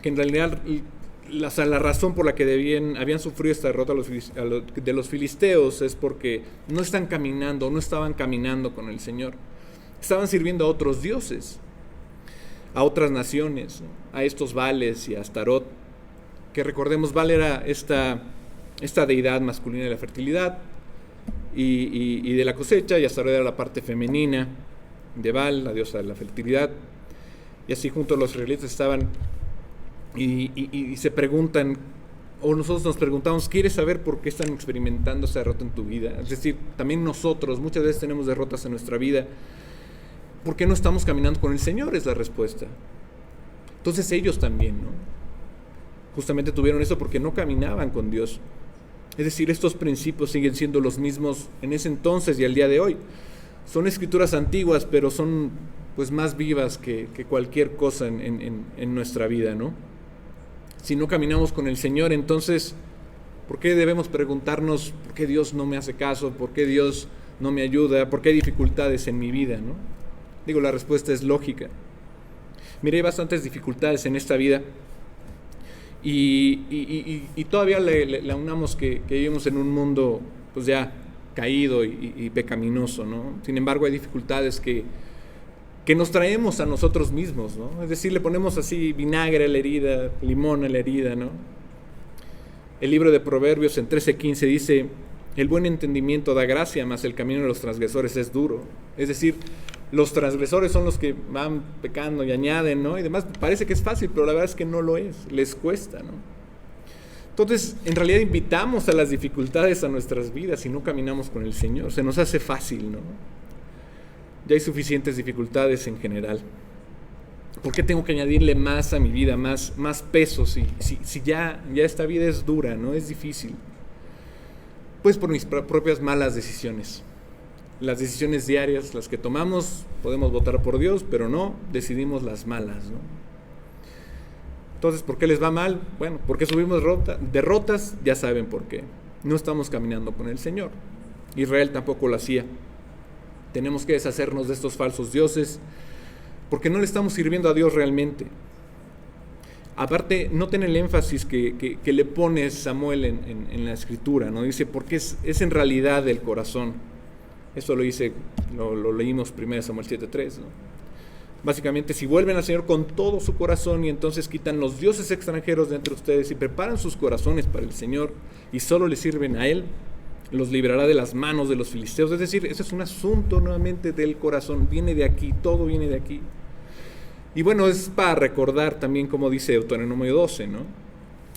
que en realidad la razón por la que habían sufrido esta derrota de los filisteos es porque no estaban caminando con el Señor. Estaban sirviendo a otros dioses, a otras naciones, ¿no? A estos Baales y a Astarot, que recordemos, Baal era esta deidad masculina de la fertilidad y de la cosecha, y Astarot era la parte femenina de Baal, la diosa de la fertilidad. Y así juntos los israelitas estaban y se preguntan, o nosotros nos preguntamos, ¿quieres saber por qué están experimentando esa derrota en tu vida? Es decir, también nosotros muchas veces tenemos derrotas en nuestra vida. ¿Por qué no estamos caminando con el Señor? Es la respuesta. Entonces ellos también, ¿no? Justamente tuvieron eso porque no caminaban con Dios. Es decir, estos principios siguen siendo los mismos en ese entonces y al día de hoy. Son escrituras antiguas, pero son pues más vivas que cualquier cosa en nuestra vida, ¿no? Si no caminamos con el Señor, entonces, ¿por qué debemos preguntarnos por qué Dios no me hace caso? ¿Por qué Dios no me ayuda? ¿Por qué hay dificultades en mi vida, no? Digo, la respuesta es lógica. Mira, hay bastantes dificultades en esta vida y todavía le aunamos que vivimos en un mundo pues ya caído y pecaminoso, ¿no? Sin embargo, hay dificultades que nos traemos a nosotros mismos, ¿no? Es decir, le ponemos así vinagre a la herida, limón a la herida, ¿no? El libro de Proverbios en 13:15 dice, el buen entendimiento da gracia, mas el camino de los transgresores es duro. Es decir, los transgresores son los que van pecando y añaden, ¿no? Y demás, parece que es fácil, pero la verdad es que no lo es, les cuesta, ¿no? Entonces, en realidad invitamos a las dificultades a nuestras vidas y no caminamos con el Señor, se nos hace fácil, ¿no? Ya hay suficientes dificultades en general. ¿Por qué tengo que añadirle más a mi vida, más peso si ya esta vida es dura, ¿no? Es difícil. Pues por mis propias malas decisiones. Las decisiones diarias, las que tomamos, podemos votar por Dios, pero no decidimos las malas, ¿no? Entonces, ¿por qué les va mal? Bueno, porque subimos derrotas, ya saben por qué. No estamos caminando con el Señor. Israel tampoco lo hacía. Tenemos que deshacernos de estos falsos dioses, porque no le estamos sirviendo a Dios realmente. Aparte, noten el énfasis que le pone Samuel en la escritura, ¿no? Dice, porque es en realidad del corazón. Eso lo leímos 1 Samuel 7:3, ¿no? Básicamente, si vuelven al Señor con todo su corazón y entonces quitan los dioses extranjeros de entre ustedes y preparan sus corazones para el Señor y solo le sirven a Él, los librará de las manos de los filisteos. Es decir, eso es un asunto nuevamente del corazón, viene de aquí, todo viene de aquí. Y bueno, es para recordar también como dice Deuteronomio 12, ¿no?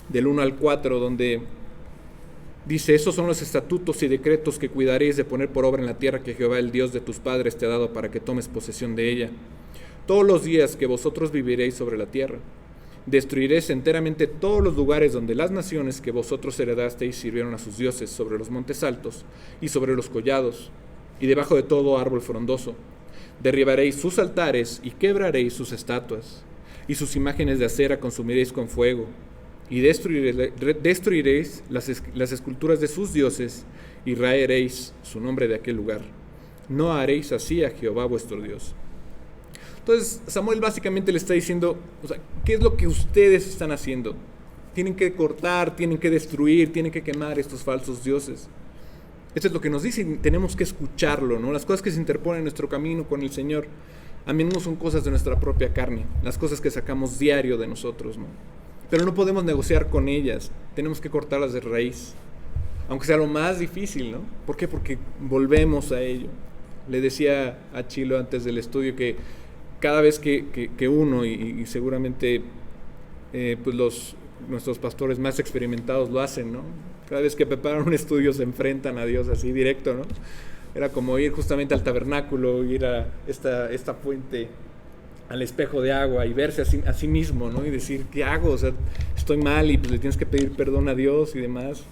Del 1 al 4, donde dice, esos son los estatutos y decretos que cuidaréis de poner por obra en la tierra que Jehová, el Dios de tus padres, te ha dado para que tomes posesión de ella. Todos los días que vosotros viviréis sobre la tierra, destruiréis enteramente todos los lugares donde las naciones que vosotros heredasteis sirvieron a sus dioses, sobre los montes altos y sobre los collados, y debajo de todo árbol frondoso. Derribaréis sus altares y quebraréis sus estatuas, y sus imágenes de acera consumiréis con fuego, y destruiréis las esculturas de sus dioses, y raeréis su nombre de aquel lugar. No haréis así a Jehová vuestro Dios. Entonces Samuel básicamente le está diciendo, o sea, ¿qué es lo que ustedes están haciendo? Tienen que cortar, tienen que destruir, tienen que quemar estos falsos dioses. Esto es lo que nos dice y tenemos que escucharlo, ¿no? Las cosas que se interponen en nuestro camino con el Señor a menudo son cosas de nuestra propia carne, las cosas que sacamos diario de nosotros, ¿no? Pero no podemos negociar con ellas, tenemos que cortarlas de raíz, aunque sea lo más difícil, ¿no? ¿Por qué? Porque volvemos a ello. Le decía a Chilo antes del estudio que cada vez que uno, y seguramente pues nuestros pastores más experimentados lo hacen, ¿no? Cada vez que preparan un estudio se enfrentan a Dios así directo, ¿no? Era como ir justamente al tabernáculo, ir a esta fuente, al espejo de agua y verse a sí mismo, ¿no? Y decir, ¿qué hago? O sea, estoy mal y pues le tienes que pedir perdón a Dios y demás.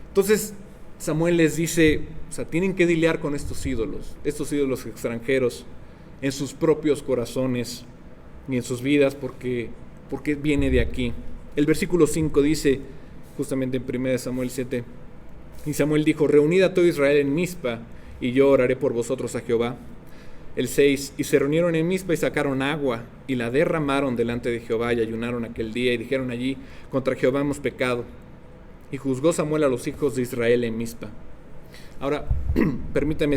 Entonces Samuel les dice, o sea, tienen que lidiar con estos ídolos extranjeros en sus propios corazones y en sus vidas, porque viene de aquí. El versículo 5 dice, justamente en 1 Samuel 7, y Samuel dijo, reunid a todo Israel en Mizpa, y yo oraré por vosotros a Jehová. El 6, y se reunieron en Mizpa y sacaron agua, y la derramaron delante de Jehová, y ayunaron aquel día, y dijeron allí, contra Jehová hemos pecado. Y juzgó Samuel a los hijos de Israel en Mizpa. Ahora, permítame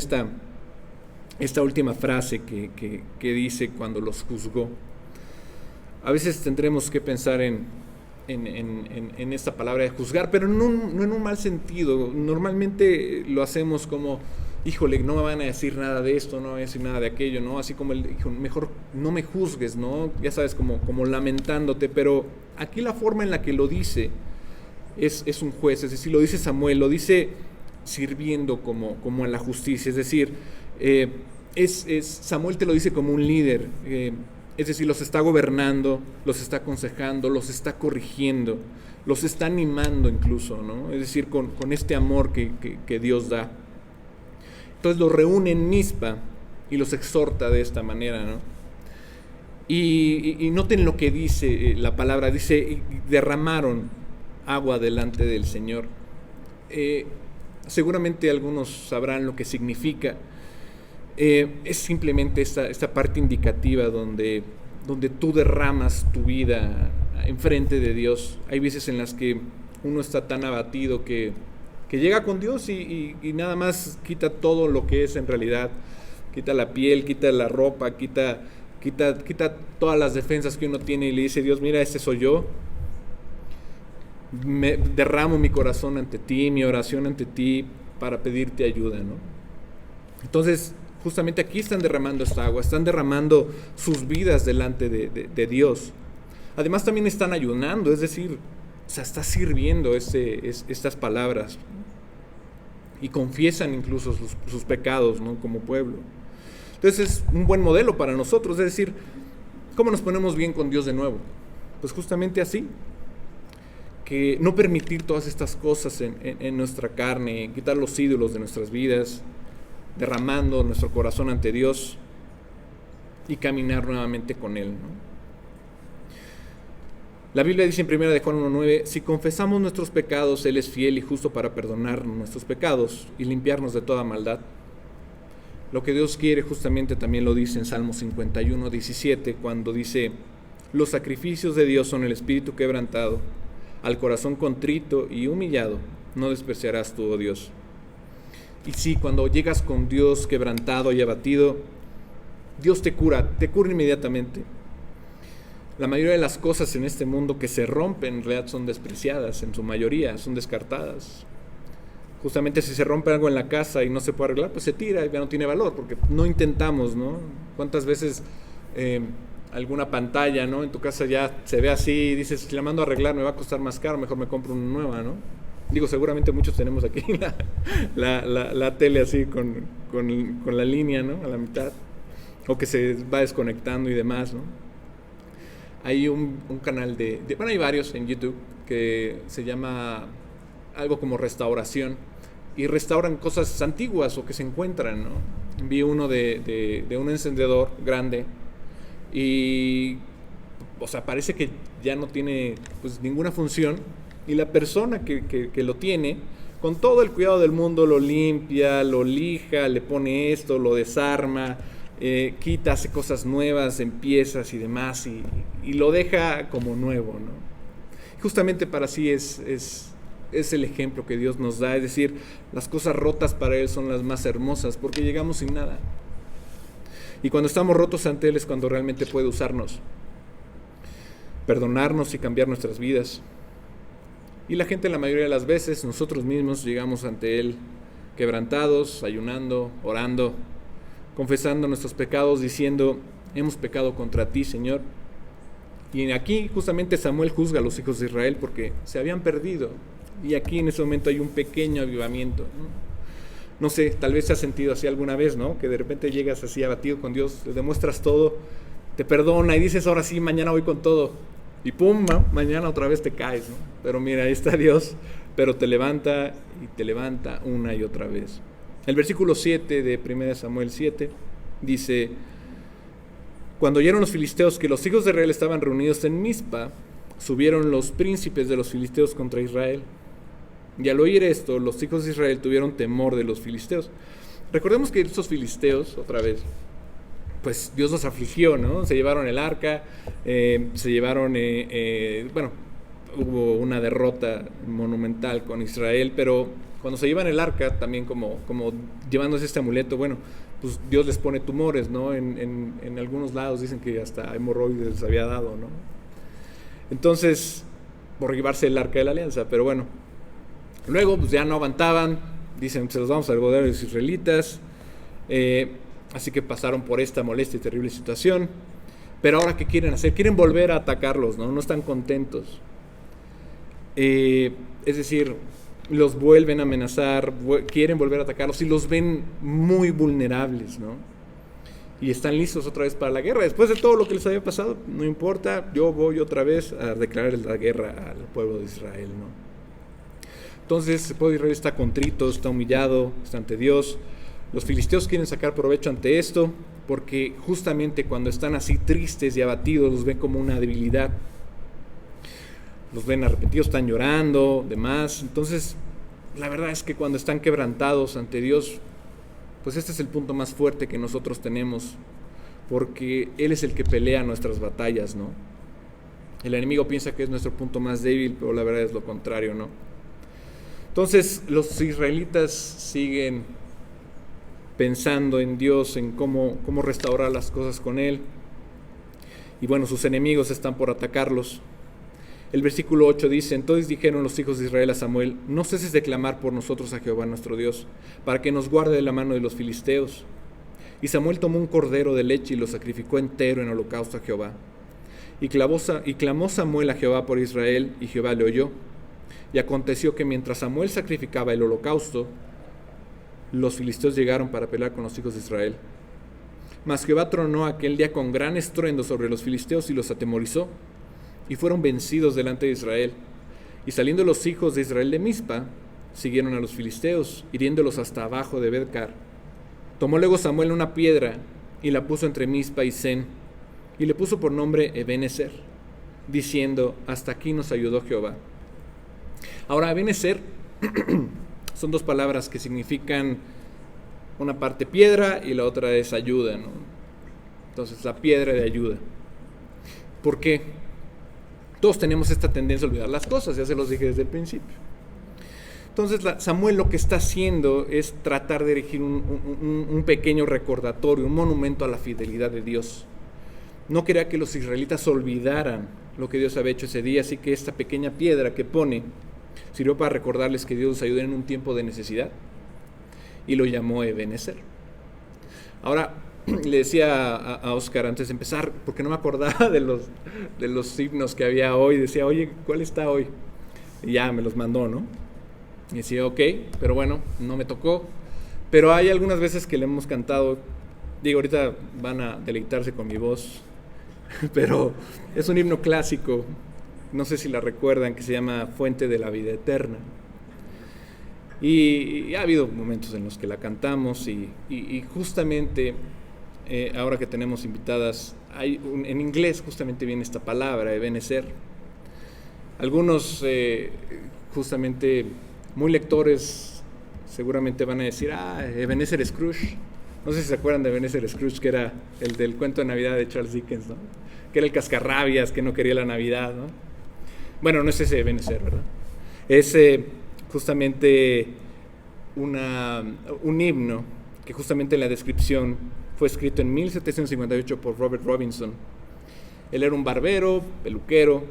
esta última frase que dice cuando los juzgó. A veces tendremos que pensar en esta palabra de juzgar, pero no en un mal sentido. Normalmente lo hacemos como, híjole, no me van a decir nada de esto, no me van a decir nada de aquello, ¿no? Así como mejor no me juzgues, ¿no? Ya sabes, como lamentándote, pero aquí la forma en la que lo dice es un juez, es decir, lo dice Samuel, lo dice sirviendo como a la justicia, es decir, Samuel te lo dice como un líder, es decir, los está gobernando, los está aconsejando, los está corrigiendo, los está animando incluso, ¿no? Es decir, con este amor que Dios da. Entonces los reúne en Mizpa y los exhorta de esta manera, ¿no? Y noten lo que dice la palabra, dice, derramaron agua delante del Señor. Seguramente algunos sabrán lo que significa. Es simplemente esta parte indicativa donde tú derramas tu vida enfrente de Dios. Hay veces en las que uno está tan abatido que llega con Dios y nada más quita todo lo que es en realidad. Quita la piel, quita la ropa, quita todas las defensas que uno tiene y le dice, Dios, mira, este soy yo. Me derramo mi corazón ante ti, mi oración ante ti para pedirte ayuda, ¿no? Entonces, justamente aquí están derramando esta agua, están derramando sus vidas delante de Dios. Además también están ayunando, es decir, o sea, está sirviendo estas palabras y confiesan incluso sus pecados, ¿no? Como pueblo. Entonces es un buen modelo para nosotros, es decir, ¿cómo nos ponemos bien con Dios de nuevo? Pues justamente así, que no permitir todas estas cosas en nuestra carne, quitar los ídolos de nuestras vidas, derramando nuestro corazón ante Dios y caminar nuevamente con Él, ¿no? La Biblia dice en 1 de Juan 1:9, si confesamos nuestros pecados, Él es fiel y justo para perdonar nuestros pecados y limpiarnos de toda maldad. Lo que Dios quiere justamente también lo dice en Salmo 51:17, cuando dice, los sacrificios de Dios son el espíritu quebrantado, al corazón contrito y humillado, no despreciarás tú, oh Dios. Y sí, cuando llegas con Dios quebrantado y abatido, Dios te cura inmediatamente. La mayoría de las cosas en este mundo que se rompen en realidad son despreciadas, en su mayoría son descartadas. Justamente si se rompe algo en la casa y no se puede arreglar, pues se tira y ya no tiene valor, porque no intentamos, ¿no? ¿Cuántas veces alguna pantalla, ¿no? En tu casa ya se ve así y dices, si la mando a arreglar me va a costar más caro, mejor me compro una nueva, ¿no? Digo, seguramente muchos tenemos aquí la tele así con la línea, ¿no? A la mitad, o que se va desconectando y demás, ¿no? Hay un canal bueno, hay varios en YouTube que se llama algo como restauración y restauran cosas antiguas o que se encuentran, ¿no? Vi uno de un encendedor grande y, o sea, parece que ya no tiene pues ninguna función y la persona que lo tiene, con todo el cuidado del mundo, lo limpia, lo lija, le pone esto, lo desarma, quita, hace cosas nuevas en piezas y demás y lo deja como nuevo, ¿no? Justamente para sí es el ejemplo que Dios nos da, es decir, las cosas rotas para Él son las más hermosas porque llegamos sin nada. Y cuando estamos rotos ante Él es cuando realmente puede usarnos, perdonarnos y cambiar nuestras vidas. Y la gente la mayoría de las veces, nosotros mismos llegamos ante Él quebrantados, ayunando, orando, confesando nuestros pecados, diciendo, hemos pecado contra ti, Señor. Y aquí justamente Samuel juzga a los hijos de Israel porque se habían perdido. Y aquí en ese momento hay un pequeño avivamiento, ¿no? No sé, tal vez se ha sentido así alguna vez, ¿no? Que de repente llegas así abatido con Dios, le demuestras todo, te perdona y dices, ahora sí, mañana voy con todo. Y pum, mañana otra vez te caes, ¿no? Pero mira, ahí está Dios, pero te levanta y te levanta una y otra vez. El versículo 7 de 1 Samuel 7 dice, cuando oyeron los filisteos que los hijos de Israel estaban reunidos en Mizpa, subieron los príncipes de los filisteos contra Israel. Y al oír esto, los hijos de Israel tuvieron temor de los filisteos. Recordemos que estos filisteos, otra vez, pues Dios los afligió, ¿no? Se llevaron el arca, se llevaron, bueno, hubo una derrota monumental con Israel, pero cuando se llevan el arca, también como llevándose este amuleto, bueno, pues Dios les pone tumores, ¿no? En algunos lados dicen que hasta hemorroides les había dado, ¿no? Entonces, por llevarse el arca de la alianza, pero bueno, luego pues ya no aguantaban, dicen, se los vamos a devolver a los israelitas, así que pasaron por esta molesta y terrible situación, pero ahora ¿qué quieren hacer? Quieren volver a atacarlos, ¿no? No están contentos. Es decir, los vuelven a amenazar, quieren volver a atacarlos y los ven muy vulnerables, ¿no? Y están listos otra vez para la guerra. Después de todo lo que les había pasado, no importa, yo voy otra vez a declarar la guerra al pueblo de Israel, ¿no? Entonces el pueblo de Israel está contrito, está humillado, está ante Dios. Los filisteos quieren sacar provecho ante esto, porque justamente cuando están así tristes y abatidos, los ven como una debilidad. Los ven arrepentidos, están llorando, demás. Entonces, la verdad es que cuando están quebrantados ante Dios, pues este es el punto más fuerte que nosotros tenemos, porque Él es el que pelea nuestras batallas, ¿no? El enemigo piensa que es nuestro punto más débil, pero la verdad es lo contrario, ¿no? Entonces, los israelitas siguen pensando en Dios, en cómo restaurar las cosas con Él. Y bueno, sus enemigos están por atacarlos. El versículo 8 dice, entonces dijeron los hijos de Israel a Samuel, no ceses de clamar por nosotros a Jehová nuestro Dios, para que nos guarde de la mano de los filisteos. Y Samuel tomó un cordero de leche y lo sacrificó entero en holocausto a Jehová. Y clamó Samuel a Jehová por Israel, y Jehová le oyó. Y aconteció que mientras Samuel sacrificaba el holocausto, los filisteos llegaron para pelear con los hijos de Israel. Mas Jehová tronó aquel día con gran estruendo sobre los filisteos y los atemorizó, y fueron vencidos delante de Israel. Y saliendo los hijos de Israel de Mizpa, siguieron a los filisteos, hiriéndolos hasta abajo de Bedcar. Tomó luego Samuel una piedra y la puso entre Mizpa y Sen, y le puso por nombre Ebenezer, diciendo: hasta aquí nos ayudó Jehová. Ahora, Ebenezer son dos palabras que significan una parte piedra y la otra es ayuda, ¿no? Entonces, la piedra de ayuda. ¿Por qué? Todos tenemos esta tendencia a olvidar las cosas, ya se los dije desde el principio. Entonces, Samuel lo que está haciendo es tratar de erigir un pequeño recordatorio, un monumento a la fidelidad de Dios. No quería que los israelitas olvidaran lo que Dios había hecho ese día, así que esta pequeña piedra que pone sirvió para recordarles que Dios los ayudó en un tiempo de necesidad, y lo llamó Ebenezer. Ahora, le decía a Oscar antes de empezar, porque no me acordaba de los himnos que había hoy, decía: oye, ¿cuál está hoy? Y ya me los mandó, ¿no? Y decía: ok, pero bueno, no me tocó. Pero hay algunas veces que le hemos cantado, digo, ahorita van a deleitarse con mi voz, pero es un himno clásico, no sé si la recuerdan, que se llama Fuente de la Vida Eterna. Y ha habido momentos en los que la cantamos y justamente ahora que tenemos invitadas, en inglés justamente viene esta palabra, Ebenezer. Algunos justamente muy lectores seguramente van a decir: Ebenezer Scrooge. No sé si se acuerdan de Ebenezer Scrooge, que era el del cuento de Navidad de Charles Dickens, ¿no? Que era el cascarrabias que no quería la Navidad, ¿no? Bueno, no es ese Ebenezer, ¿verdad? Es justamente un himno que justamente en la descripción fue escrito en 1758 por Robert Robinson. Él era un barbero, peluquero,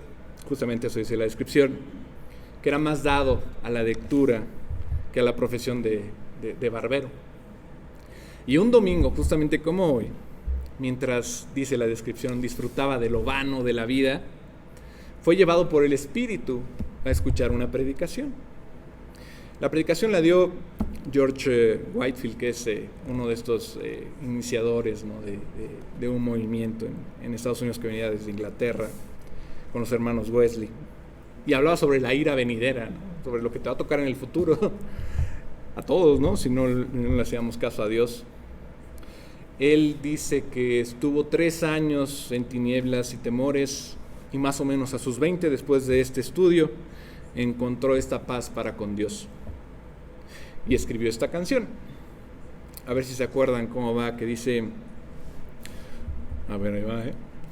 justamente eso dice la descripción, que era más dado a la lectura que a la profesión de barbero. Y un domingo, justamente como hoy, mientras, dice la descripción, disfrutaba de lo vano de la vida, fue llevado por el Espíritu a escuchar una predicación. La predicación la dio George Whitefield, que es uno de estos iniciadores, ¿no? de un movimiento en Estados Unidos que venía desde Inglaterra, con los hermanos Wesley. Y hablaba sobre la ira venidera, ¿no? Sobre lo que te va a tocar en el futuro, a todos, ¿no? Si no le hacíamos caso a Dios. Él dice que estuvo 3 años en tinieblas y temores, y más o menos a sus 20, después de este estudio, encontró esta paz para con Dios. Y escribió esta canción. A ver si se acuerdan cómo va, que dice... A ver, ahí va,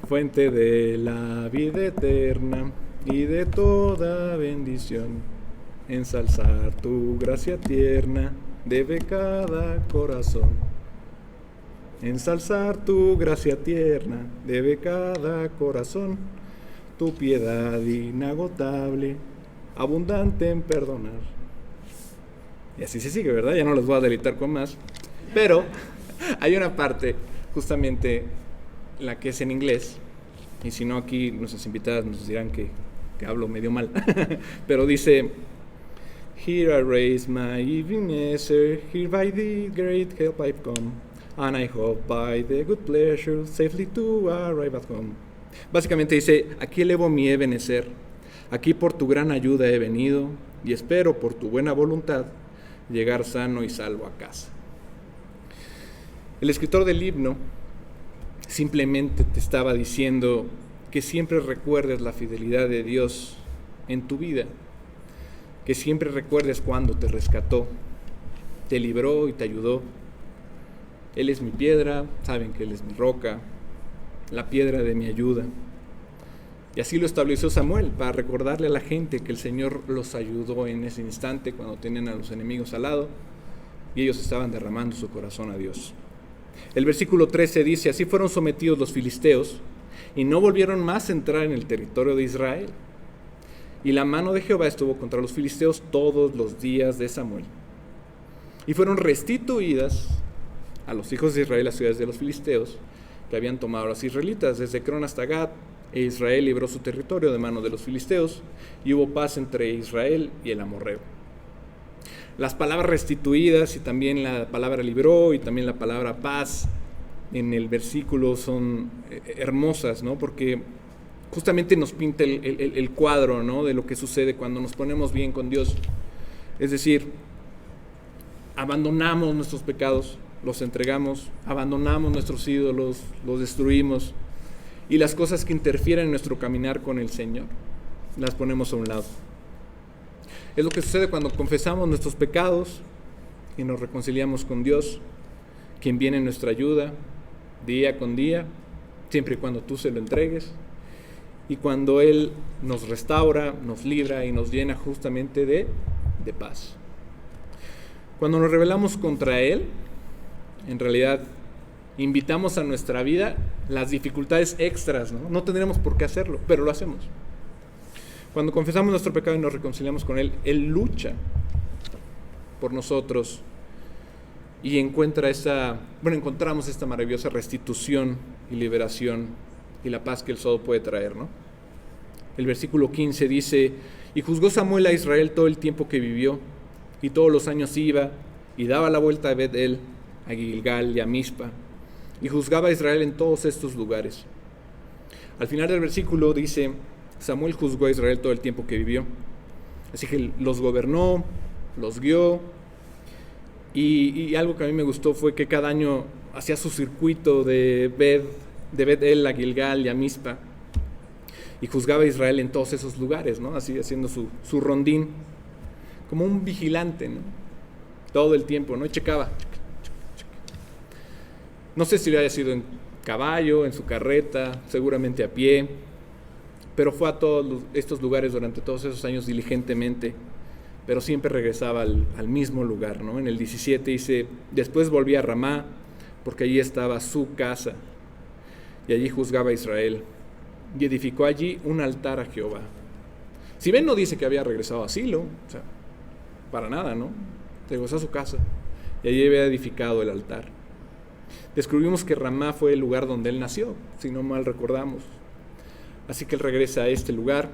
Fuente de la vida eterna y de toda bendición, ensalzar tu gracia tierna debe cada corazón. Ensalzar tu gracia tierna debe cada corazón, tu piedad inagotable, abundante en perdonar. Y así se sigue, ¿verdad? Ya no los voy a deleitar con más. Pero hay una parte, justamente la que es en inglés, y si no aquí nuestras invitadas nos dirán que hablo medio mal, pero dice: Here I raise my Ebenezer, here by the great help I've come, and I hope by the good pleasure safely to arrive at home. Básicamente dice: aquí elevo mi Ebenezer, aquí por tu gran ayuda he venido, y espero por tu buena voluntad llegar sano y salvo a casa. El escritor del himno simplemente te estaba diciendo que siempre recuerdes la fidelidad de Dios en tu vida, que siempre recuerdes cuando te rescató, te libró y te ayudó. Él es mi piedra, saben que Él es mi roca, la piedra de mi ayuda. Y así lo estableció Samuel, para recordarle a la gente que el Señor los ayudó en ese instante cuando tenían a los enemigos al lado y ellos estaban derramando su corazón a Dios. El versículo 13 dice: así fueron sometidos los filisteos y no volvieron más a entrar en el territorio de Israel. Y la mano de Jehová estuvo contra los filisteos todos los días de Samuel. Y fueron restituidas a los hijos de Israel las ciudades de los filisteos que habían tomado a los israelitas, desde Cron hasta Gat, e Israel libró su territorio de mano de los filisteos, y hubo paz entre Israel y el amorreo. Las palabras restituidas y también la palabra libró y también la palabra paz en el versículo son hermosas, ¿no? Porque justamente nos pinta el cuadro, ¿no? De lo que sucede cuando nos ponemos bien con Dios. Es decir, abandonamos nuestros pecados, los entregamos, abandonamos nuestros ídolos, los destruimos, y las cosas que interfieren en nuestro caminar con el Señor, las ponemos a un lado. Es lo que sucede cuando confesamos nuestros pecados y nos reconciliamos con Dios, quien viene en nuestra ayuda día con día, siempre y cuando tú se lo entregues, y cuando Él nos restaura, nos libra y nos llena justamente de paz. Cuando nos rebelamos contra Él, en realidad invitamos a nuestra vida las dificultades extras, ¿no? No tendríamos por qué hacerlo, pero lo hacemos. Cuando confesamos nuestro pecado y nos reconciliamos con Él, Él lucha por nosotros y encontramos esta maravillosa restitución y liberación y la paz que Él solo puede traer, ¿no? El versículo 15 dice: y juzgó Samuel a Israel todo el tiempo que vivió, y todos los años iba y daba la vuelta a Bet-el, a Gilgal y a Mizpa, y juzgaba a Israel en todos estos lugares. Al final del versículo dice: Samuel juzgó a Israel todo el tiempo que vivió. Así que los gobernó, los guió, y algo que a mí me gustó fue que cada año hacía su circuito de Bet-el a Gilgal y a Mizpa, y juzgaba a Israel en todos esos lugares, ¿no? Así haciendo su rondín, como un vigilante, ¿no? Todo el tiempo, ¿no? Y checaba. No sé si lo haya sido en caballo, en su carreta, seguramente a pie, pero fue a todos estos lugares durante todos esos años diligentemente, pero siempre regresaba al mismo lugar, ¿no? En el 17 dice: después volví a Ramá, porque allí estaba su casa, y allí juzgaba a Israel, y edificó allí un altar a Jehová. Si ven, no dice que había regresado a Silo, o sea, para nada, ¿no? Regresó a su casa, y allí había edificado el altar. Descubrimos que Ramá fue el lugar donde él nació, si no mal recordamos. Así que él regresa a este lugar,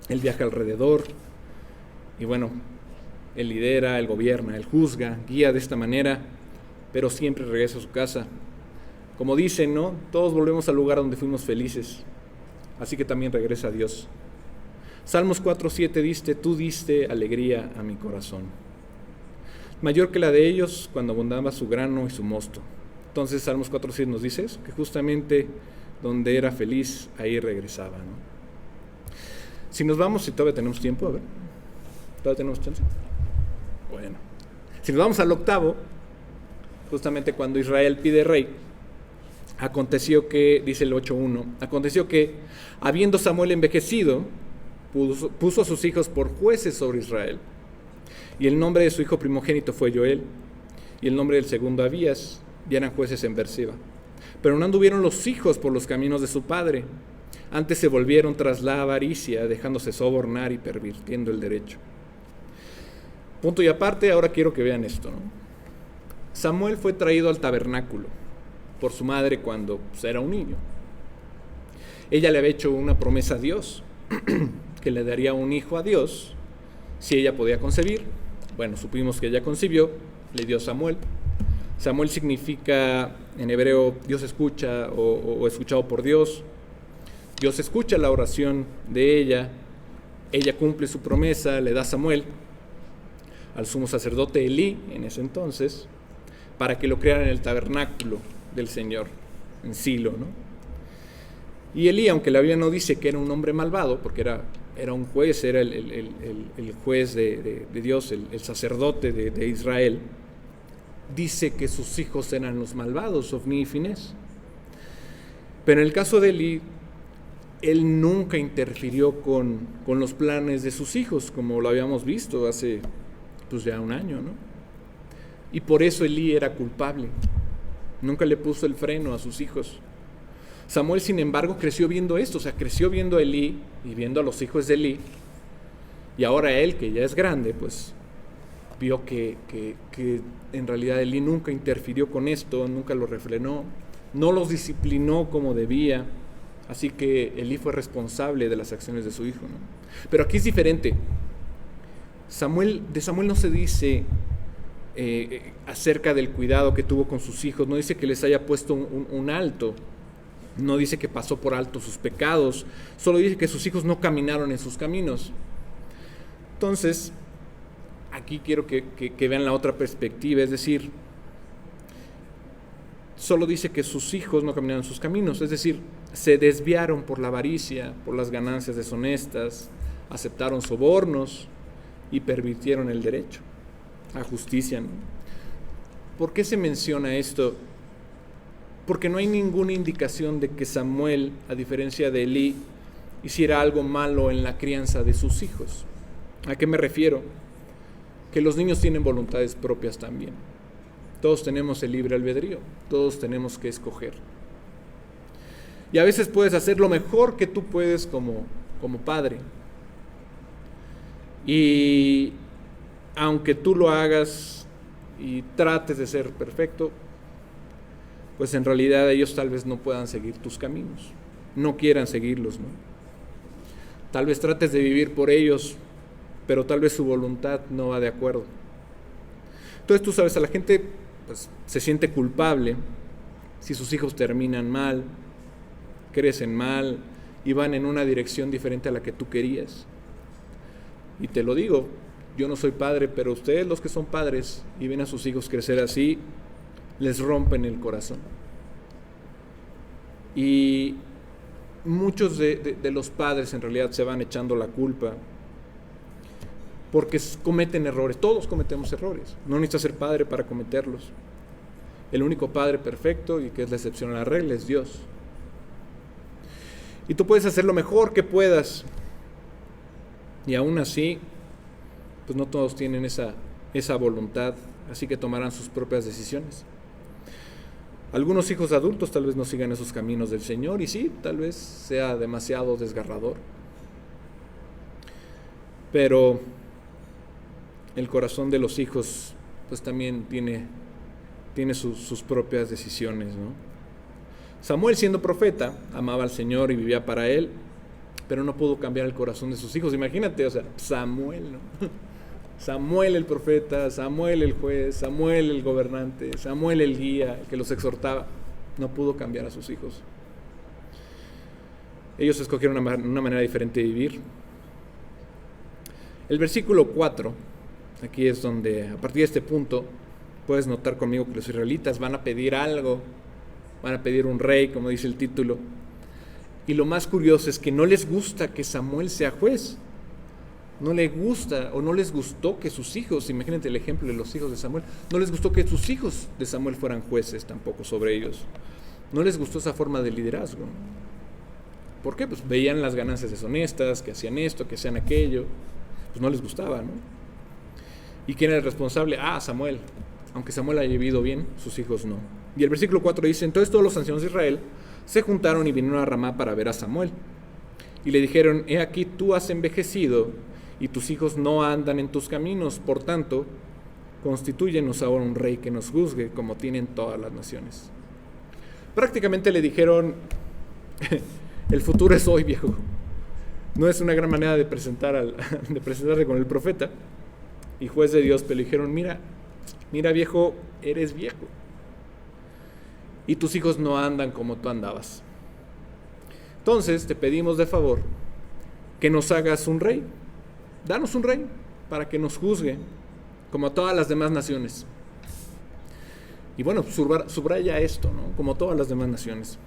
él viaja alrededor, y bueno, él lidera, él gobierna, él juzga, guía de esta manera, pero siempre regresa a su casa. Como dicen, ¿no? Todos volvemos al lugar donde fuimos felices, así que también regresa a Dios. Salmos 4:7 dice: tú diste alegría a mi corazón, mayor que la de ellos cuando abundaba su grano y su mosto. Entonces Salmos 4:7 nos dice eso, que justamente donde era feliz, ahí regresaba, ¿no? Si nos vamos, si todavía tenemos tiempo, a ver, ¿todavía tenemos chance? Bueno, si nos vamos al 8, justamente cuando Israel pide rey, aconteció que, dice el 8:1, aconteció que, habiendo Samuel envejecido, puso a sus hijos por jueces sobre Israel. Y el nombre de su hijo primogénito fue Joel, y el nombre del segundo Abías, y eran jueces en Berseba. Pero no anduvieron los hijos por los caminos de su padre, antes se volvieron tras la avaricia, dejándose sobornar y pervirtiendo el derecho. Punto y aparte, ahora quiero que vean esto, ¿no? Samuel fue traído al tabernáculo por su madre cuando era un niño. Ella le había hecho una promesa a Dios, que le daría un hijo a Dios si ella podía concebir. Bueno, supimos que ella concibió, le dio Samuel. Samuel significa en hebreo Dios escucha o escuchado por Dios. Dios escucha la oración de ella cumple su promesa, le da Samuel al sumo sacerdote Elí en ese entonces, para que lo criara en el tabernáculo del Señor, en Silo, ¿no? Y Elí, aunque la Biblia no dice que era un hombre malvado, porque era un juez, era el juez de Dios, el sacerdote de Israel, dice que sus hijos eran los malvados, Ofni y Finés. Pero en el caso de Elí, él nunca interfirió con los planes de sus hijos, como lo habíamos visto hace ya un año, ¿no? Y por eso Elí era culpable. Nunca le puso el freno a sus hijos. Samuel, sin embargo, creció viendo esto, o sea, creció viendo a Elí y viendo a los hijos de Elí, y ahora él, que ya es grande, pues vio que en realidad Elí nunca interfirió con esto, nunca lo refrenó, no los disciplinó como debía, así que Elí fue responsable de las acciones de su hijo, ¿no? Pero aquí es diferente. De Samuel no se dice acerca del cuidado que tuvo con sus hijos, no dice que les haya puesto un alto, no dice que pasó por alto sus pecados, solo dice que sus hijos no caminaron en sus caminos. Entonces, aquí quiero que vean la otra perspectiva, es decir, solo dice que sus hijos no caminaron sus caminos, es decir, se desviaron por la avaricia, por las ganancias deshonestas, aceptaron sobornos y pervirtieron el derecho, la justicia, ¿no? ¿Por qué se menciona esto? Porque no hay ninguna indicación de que Samuel, a diferencia de Elí, hiciera algo malo en la crianza de sus hijos. ¿A qué me refiero? Que los niños tienen voluntades propias también. Todos tenemos el libre albedrío, todos tenemos que escoger. Y a veces puedes hacer lo mejor que tú puedes como padre. Y aunque tú lo hagas y trates de ser perfecto, pues en realidad ellos tal vez no puedan seguir tus caminos, no quieran seguirlos, ¿no? Tal vez trates de vivir por ellos, pero tal vez su voluntad no va de acuerdo. Entonces tú sabes, a la gente pues, se siente culpable si sus hijos terminan mal, crecen mal y van en una dirección diferente a la que tú querías. Y te lo digo, yo no soy padre, pero ustedes los que son padres y ven a sus hijos crecer así, les rompen el corazón. Y muchos de los padres en realidad se van echando la culpa porque cometen errores. Todos cometemos errores, no necesitas ser padre para cometerlos. El único padre perfecto y que es la excepción a la regla es Dios. Y tú puedes hacer lo mejor que puedas y aún así pues no todos tienen esa voluntad, así que tomarán sus propias decisiones. Algunos hijos adultos tal vez no sigan esos caminos del Señor y sí, tal vez sea demasiado desgarrador. Pero el corazón de los hijos pues también tiene sus propias decisiones, ¿no? Samuel, siendo profeta, amaba al Señor y vivía para Él, pero no pudo cambiar el corazón de sus hijos. Imagínate, o sea, Samuel, ¿no? Samuel el profeta, Samuel el juez, Samuel el gobernante, Samuel el guía, el que los exhortaba, no pudo cambiar a sus hijos. Ellos escogieron una manera diferente de vivir. El versículo 4, aquí es donde, a partir de este punto, puedes notar conmigo que los israelitas van a pedir algo, van a pedir un rey, como dice el título. Y lo más curioso es que no les gusta que Samuel sea juez. No les gusta o no les gustó que sus hijos, imagínate el ejemplo de los hijos de Samuel, no les gustó que sus hijos de Samuel fueran jueces tampoco sobre ellos. No les gustó esa forma de liderazgo. ¿Por qué? Pues veían las ganancias deshonestas, que hacían esto, que hacían aquello. Pues no les gustaba, ¿no? ¿Y quién era el responsable? Samuel. Aunque Samuel haya vivido bien, sus hijos no. Y el versículo 4 dice: entonces todos los ancianos de Israel se juntaron y vinieron a Ramá para ver a Samuel. Y le dijeron: he aquí tú has envejecido y tus hijos no andan en tus caminos, por tanto, constitúyenos ahora un rey que nos juzgue como tienen todas las naciones. Prácticamente le dijeron: el futuro es hoy, viejo. No es una gran manera de presentarte con el profeta y juez de Dios, pero le dijeron: mira viejo, eres viejo y tus hijos no andan como tú andabas. Entonces te pedimos de favor que nos hagas un rey. Danos un rey para que nos juzgue como a todas las demás naciones. Y bueno, subraya esto, ¿no? Como todas las demás naciones.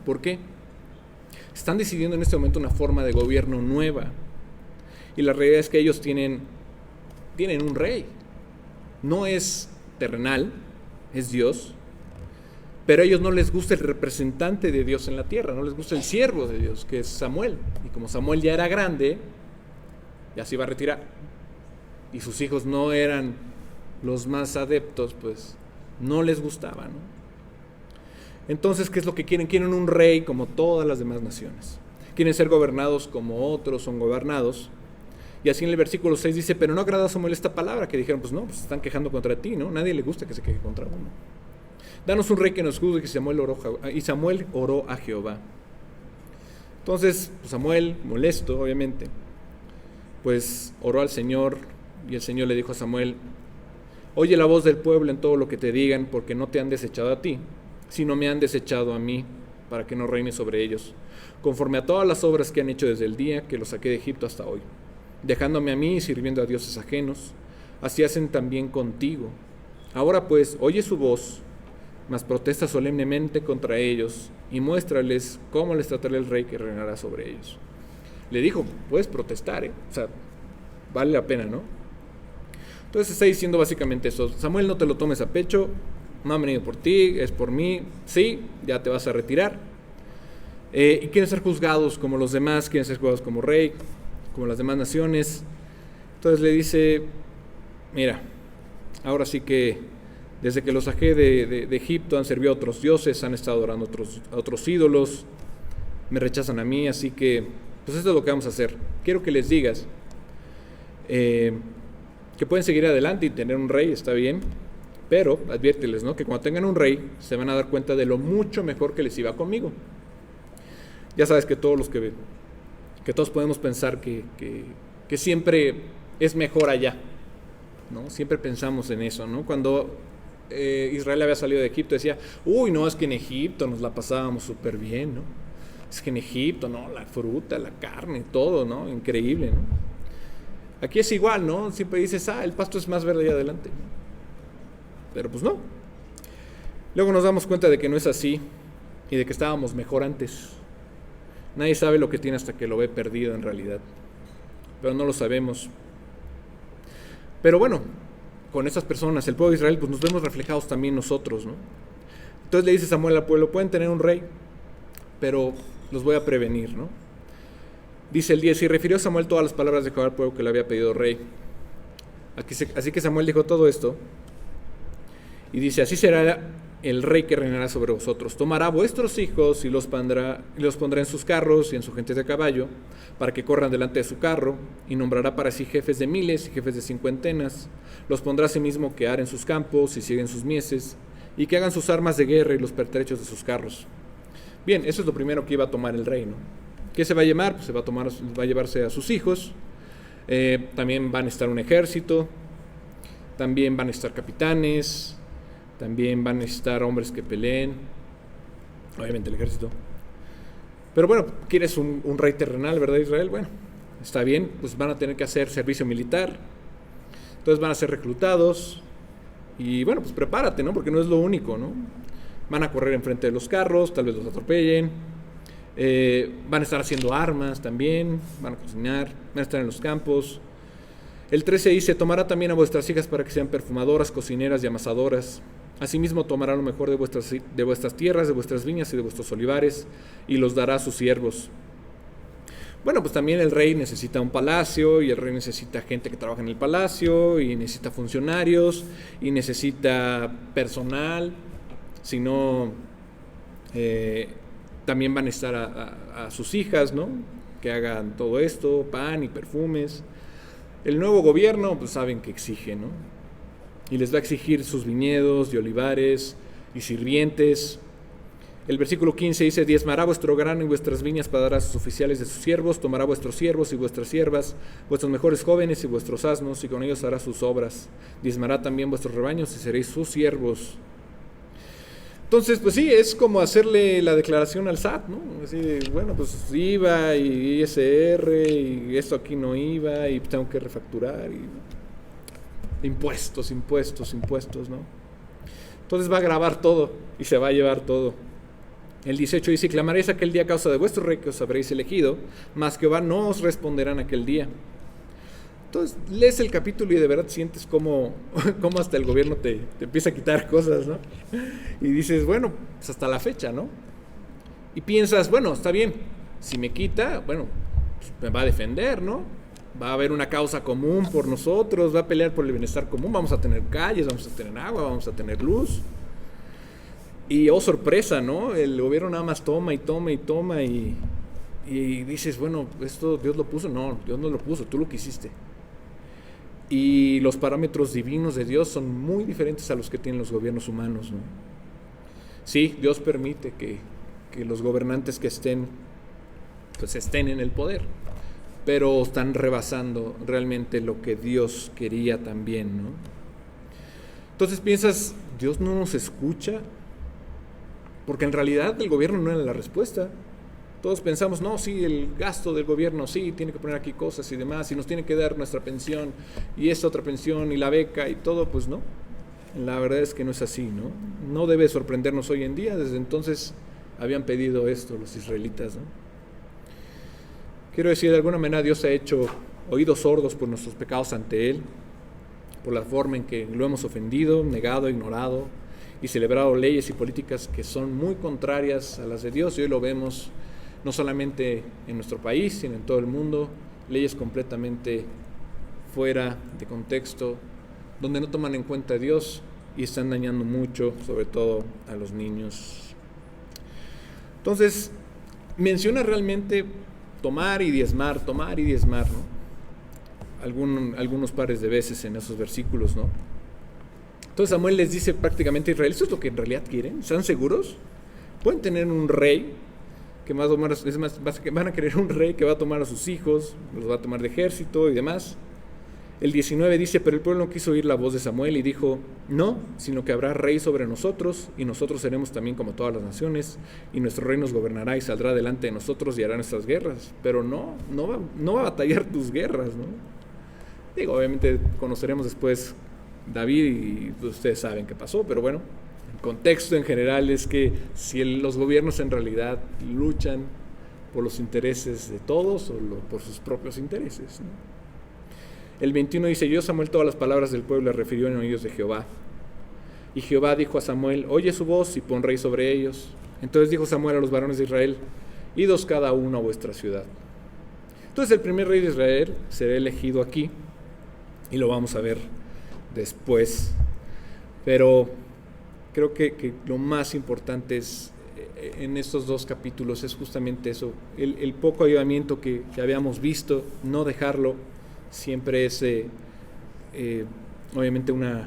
¿Por qué? Están decidiendo en este momento una forma de gobierno nueva. Y la realidad es que ellos tienen un rey. No es terrenal, es Dios. Pero a ellos no les gusta el representante de Dios en la tierra, no les gusta el siervo de Dios, que es Samuel. Y como Samuel ya era grande, ya se iba a retirar, y sus hijos no eran los más adeptos, pues no les gustaba, ¿no? Entonces, ¿qué es lo que quieren? Quieren un rey como todas las demás naciones. Quieren ser gobernados como otros son gobernados. Y así en el versículo 6 dice: pero no agrada a Samuel esta palabra, que dijeron: pues no, pues están quejando contra ti, ¿no? Nadie le gusta que se queje contra uno. Danos un rey que nos juzgue. Y Samuel oró a Jehová. Entonces, pues Samuel, molesto, obviamente, pues oró al Señor, y el Señor le dijo a Samuel: oye la voz del pueblo en todo lo que te digan, porque no te han desechado a ti, sino me han desechado a mí, para que no reine sobre ellos, conforme a todas las obras que han hecho desde el día que los saqué de Egipto hasta hoy, dejándome a mí y sirviendo a dioses ajenos. Así hacen también contigo. Ahora pues, oye su voz, mas protesta solemnemente contra ellos y muéstrales cómo les tratará el rey que reinará sobre ellos. Le dijo, puedes protestar, o sea, vale la pena, ¿no? Entonces está diciendo básicamente eso: Samuel, no te lo tomes a pecho, no han venido por ti, es por mí, sí, ya te vas a retirar. Y quieren ser juzgados como los demás, quieren ser juzgados como rey, como las demás naciones. Entonces le dice, mira, ahora sí que desde que los saqué de Egipto han servido a otros dioses, han estado adorando a otros ídolos, me rechazan a mí, así que pues esto es lo que vamos a hacer. Quiero que les digas que pueden seguir adelante y tener un rey, está bien, pero adviérteles, ¿no?, que cuando tengan un rey se van a dar cuenta de lo mucho mejor que les iba conmigo. Ya sabes que todos podemos pensar que siempre es mejor allá, ¿no? Siempre pensamos en eso, ¿no? Cuando Israel había salido de Egipto decía, uy, no, es que en Egipto nos la pasábamos súper bien, ¿no? Es que en Egipto, ¿no?, la fruta, la carne, todo, ¿no? Increíble, ¿no? Aquí es igual, ¿no? Siempre dices, el pasto es más verde allá adelante. Pero pues no. Luego nos damos cuenta de que no es así y de que estábamos mejor antes. Nadie sabe lo que tiene hasta que lo ve perdido en realidad. Pero no lo sabemos. Pero bueno, con esas personas, el pueblo de Israel, pues nos vemos reflejados también nosotros, ¿no? Entonces le dice Samuel al pueblo, pueden tener un rey, pero los voy a prevenir, ¿no? Dice el 10, y refirió Samuel todas las palabras de Jehová al pueblo que le había pedido rey. Así que Samuel dijo todo esto, y dice, así será el rey que reinará sobre vosotros. Tomará vuestros hijos y los pondrá en sus carros y en sus gentes de caballo, para que corran delante de su carro, y nombrará para sí jefes de miles y jefes de cincuentenas. Los pondrá a sí mismo que aren sus campos y siguen sus mieses, y que hagan sus armas de guerra y los pertrechos de sus carros. Bien, eso es lo primero que iba a tomar el rey, ¿no? ¿Qué se va a llevar? Pues va a llevarse a sus hijos, también van a estar un ejército, también van a estar capitanes, también van a estar hombres que peleen, obviamente el ejército. Pero bueno, ¿quieres un rey terrenal, verdad, Israel? Bueno, está bien, pues van a tener que hacer servicio militar, entonces van a ser reclutados, y bueno, pues prepárate, ¿no? Porque no es lo único, ¿no? Van a correr enfrente de los carros, tal vez los atropellen, van a estar haciendo armas también, van a cocinar, van a estar en los campos. El 13 dice, tomará también a vuestras hijas para que sean perfumadoras, cocineras y amasadoras. Asimismo tomará lo mejor de vuestras tierras, de vuestras viñas y de vuestros olivares, y los dará a sus siervos. Bueno, pues también el rey necesita un palacio, y el rey necesita gente que trabaja en el palacio, y necesita funcionarios, y necesita personal. Si no, también van a estar a sus hijas, ¿no?, que hagan todo esto, pan y perfumes. El nuevo gobierno, pues saben que exige, ¿no? Y les va a exigir sus viñedos y olivares y sirvientes. El versículo 15 dice, diezmará vuestro grano y vuestras viñas para dar a sus oficiales de sus siervos, tomará vuestros siervos y vuestras siervas, vuestros mejores jóvenes y vuestros asnos, y con ellos hará sus obras. Diezmará también vuestros rebaños y seréis sus siervos. Entonces, pues sí, es como hacerle la declaración al SAT, ¿no? Así de, bueno, pues IVA y ISR y esto aquí no iba y tengo que refacturar y impuestos, ¿no? Entonces va a grabar todo y se va a llevar todo. El 18 dice, clamaréis aquel día a causa de vuestro rey que os habréis elegido, mas Jehová no os responderá en aquel día. Entonces lees el capítulo y de verdad sientes cómo hasta el gobierno te empieza a quitar cosas, ¿no? Y dices, bueno, pues hasta la fecha, ¿no? Y piensas, bueno, está bien, si me quita, bueno, pues me va a defender, ¿no? Va a haber una causa común por nosotros, va a pelear por el bienestar común, vamos a tener calles, vamos a tener agua, vamos a tener luz. Y oh, sorpresa, ¿no? El gobierno nada más toma y dices, bueno, ¿esto Dios lo puso? No, Dios no lo puso, tú lo quisiste. Y los parámetros divinos de Dios son muy diferentes a los que tienen los gobiernos humanos, ¿no? Sí, Dios permite que los gobernantes que estén en el poder, pero están rebasando realmente lo que Dios quería también, ¿no? Entonces piensas, ¿Dios no nos escucha? Porque en realidad el gobierno no era la respuesta. Todos pensamos, no, sí, el gasto del gobierno, sí, tiene que poner aquí cosas y demás, y nos tiene que dar nuestra pensión, y esta otra pensión, y la beca, y todo, pues no. La verdad es que no es así, ¿no? No debe sorprendernos hoy en día. Desde entonces habían pedido esto los israelitas, ¿no? Quiero decir, de alguna manera Dios ha hecho oídos sordos por nuestros pecados ante Él, por la forma en que lo hemos ofendido, negado, ignorado y celebrado leyes y políticas que son muy contrarias a las de Dios. Y hoy lo vemos no solamente en nuestro país, sino en todo el mundo, leyes completamente fuera de contexto, donde no toman en cuenta a Dios y están dañando mucho, sobre todo a los niños. Entonces, menciona realmente tomar y diezmar, ¿no? Algunos pares de veces en esos versículos, ¿no? Entonces Samuel les dice prácticamente a Israel, ¿esto es lo que en realidad quieren? ¿Están seguros? ¿Pueden tener un rey que va a tomar, es más, van a querer un rey que va a tomar a sus hijos, los va a tomar de ejército y demás? El 19 dice, pero el pueblo no quiso oír la voz de Samuel y dijo, no, sino que habrá rey sobre nosotros y nosotros seremos también como todas las naciones y nuestro rey nos gobernará y saldrá delante de nosotros y hará nuestras guerras. Pero no va a batallar tus guerras, ¿no? Digo, obviamente conoceremos después David y ustedes saben qué pasó, pero bueno, el contexto en general es que si los gobiernos en realidad luchan por los intereses de todos o por sus propios intereses, ¿no? El 21 dice, yo Samuel todas las palabras del pueblo le refirió en oídos de Jehová. Y Jehová dijo a Samuel, oye su voz y pon rey sobre ellos. Entonces dijo Samuel a los varones de Israel, idos cada uno a vuestra ciudad. Entonces el primer rey de Israel será elegido aquí, y lo vamos a ver después. Pero creo que lo más importante es, en estos dos capítulos es justamente eso, el poco avivamiento que habíamos visto, no dejarlo. Siempre es obviamente una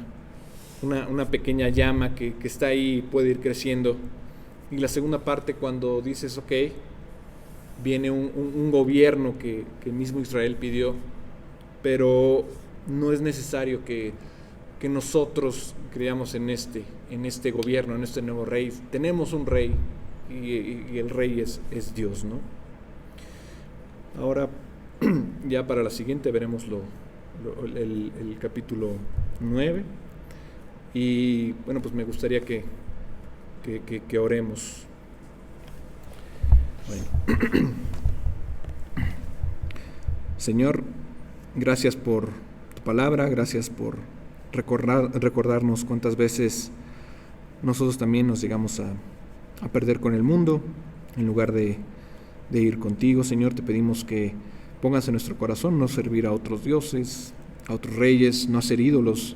pequeña llama que está ahí y puede ir creciendo. Y la segunda parte, cuando dices, ok, viene un gobierno que el mismo Israel pidió, pero no es necesario que nosotros creamos en este gobierno, en este nuevo rey. Tenemos un rey y el rey es Dios, ¿no? Ahora, ya para la siguiente veremos el capítulo 9 y bueno, pues me gustaría que oremos. Bueno. Señor, gracias por tu palabra, gracias por recordarnos cuántas veces nosotros también nos llegamos a perder con el mundo en lugar de ir contigo. Señor, te pedimos que pongas en nuestro corazón no servir a otros dioses, a otros reyes, no hacer ídolos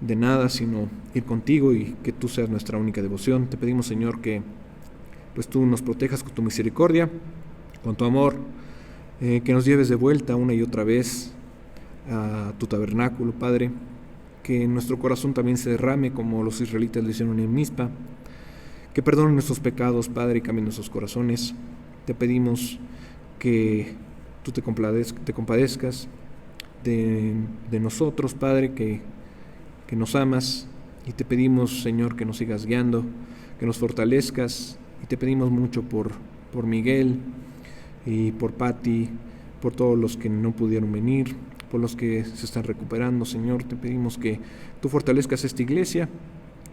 de nada, sino ir contigo y que tú seas nuestra única devoción. Te pedimos, Señor, que pues tú nos protejas con tu misericordia, con tu amor, que nos lleves de vuelta una y otra vez a tu tabernáculo, Padre, que en nuestro corazón también se derrame como los israelitas lo hicieron en Mizpa, que perdonen nuestros pecados, Padre, y cambien nuestros corazones. Te pedimos que tú te compadezcas de nosotros, Padre, que nos amas, y te pedimos, Señor, que nos sigas guiando, que nos fortalezcas, y te pedimos mucho por Miguel y por Pati, por todos los que no pudieron venir, por los que se están recuperando. Señor, te pedimos que tú fortalezcas esta iglesia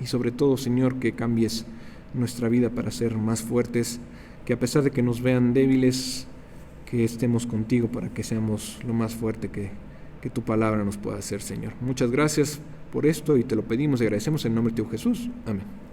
y sobre todo, Señor, que cambies nuestra vida para ser más fuertes, que a pesar de que nos vean débiles, que estemos contigo para que seamos lo más fuerte que tu palabra nos pueda hacer, Señor. Muchas gracias por esto y te lo pedimos y agradecemos en nombre de Jesús. Amén.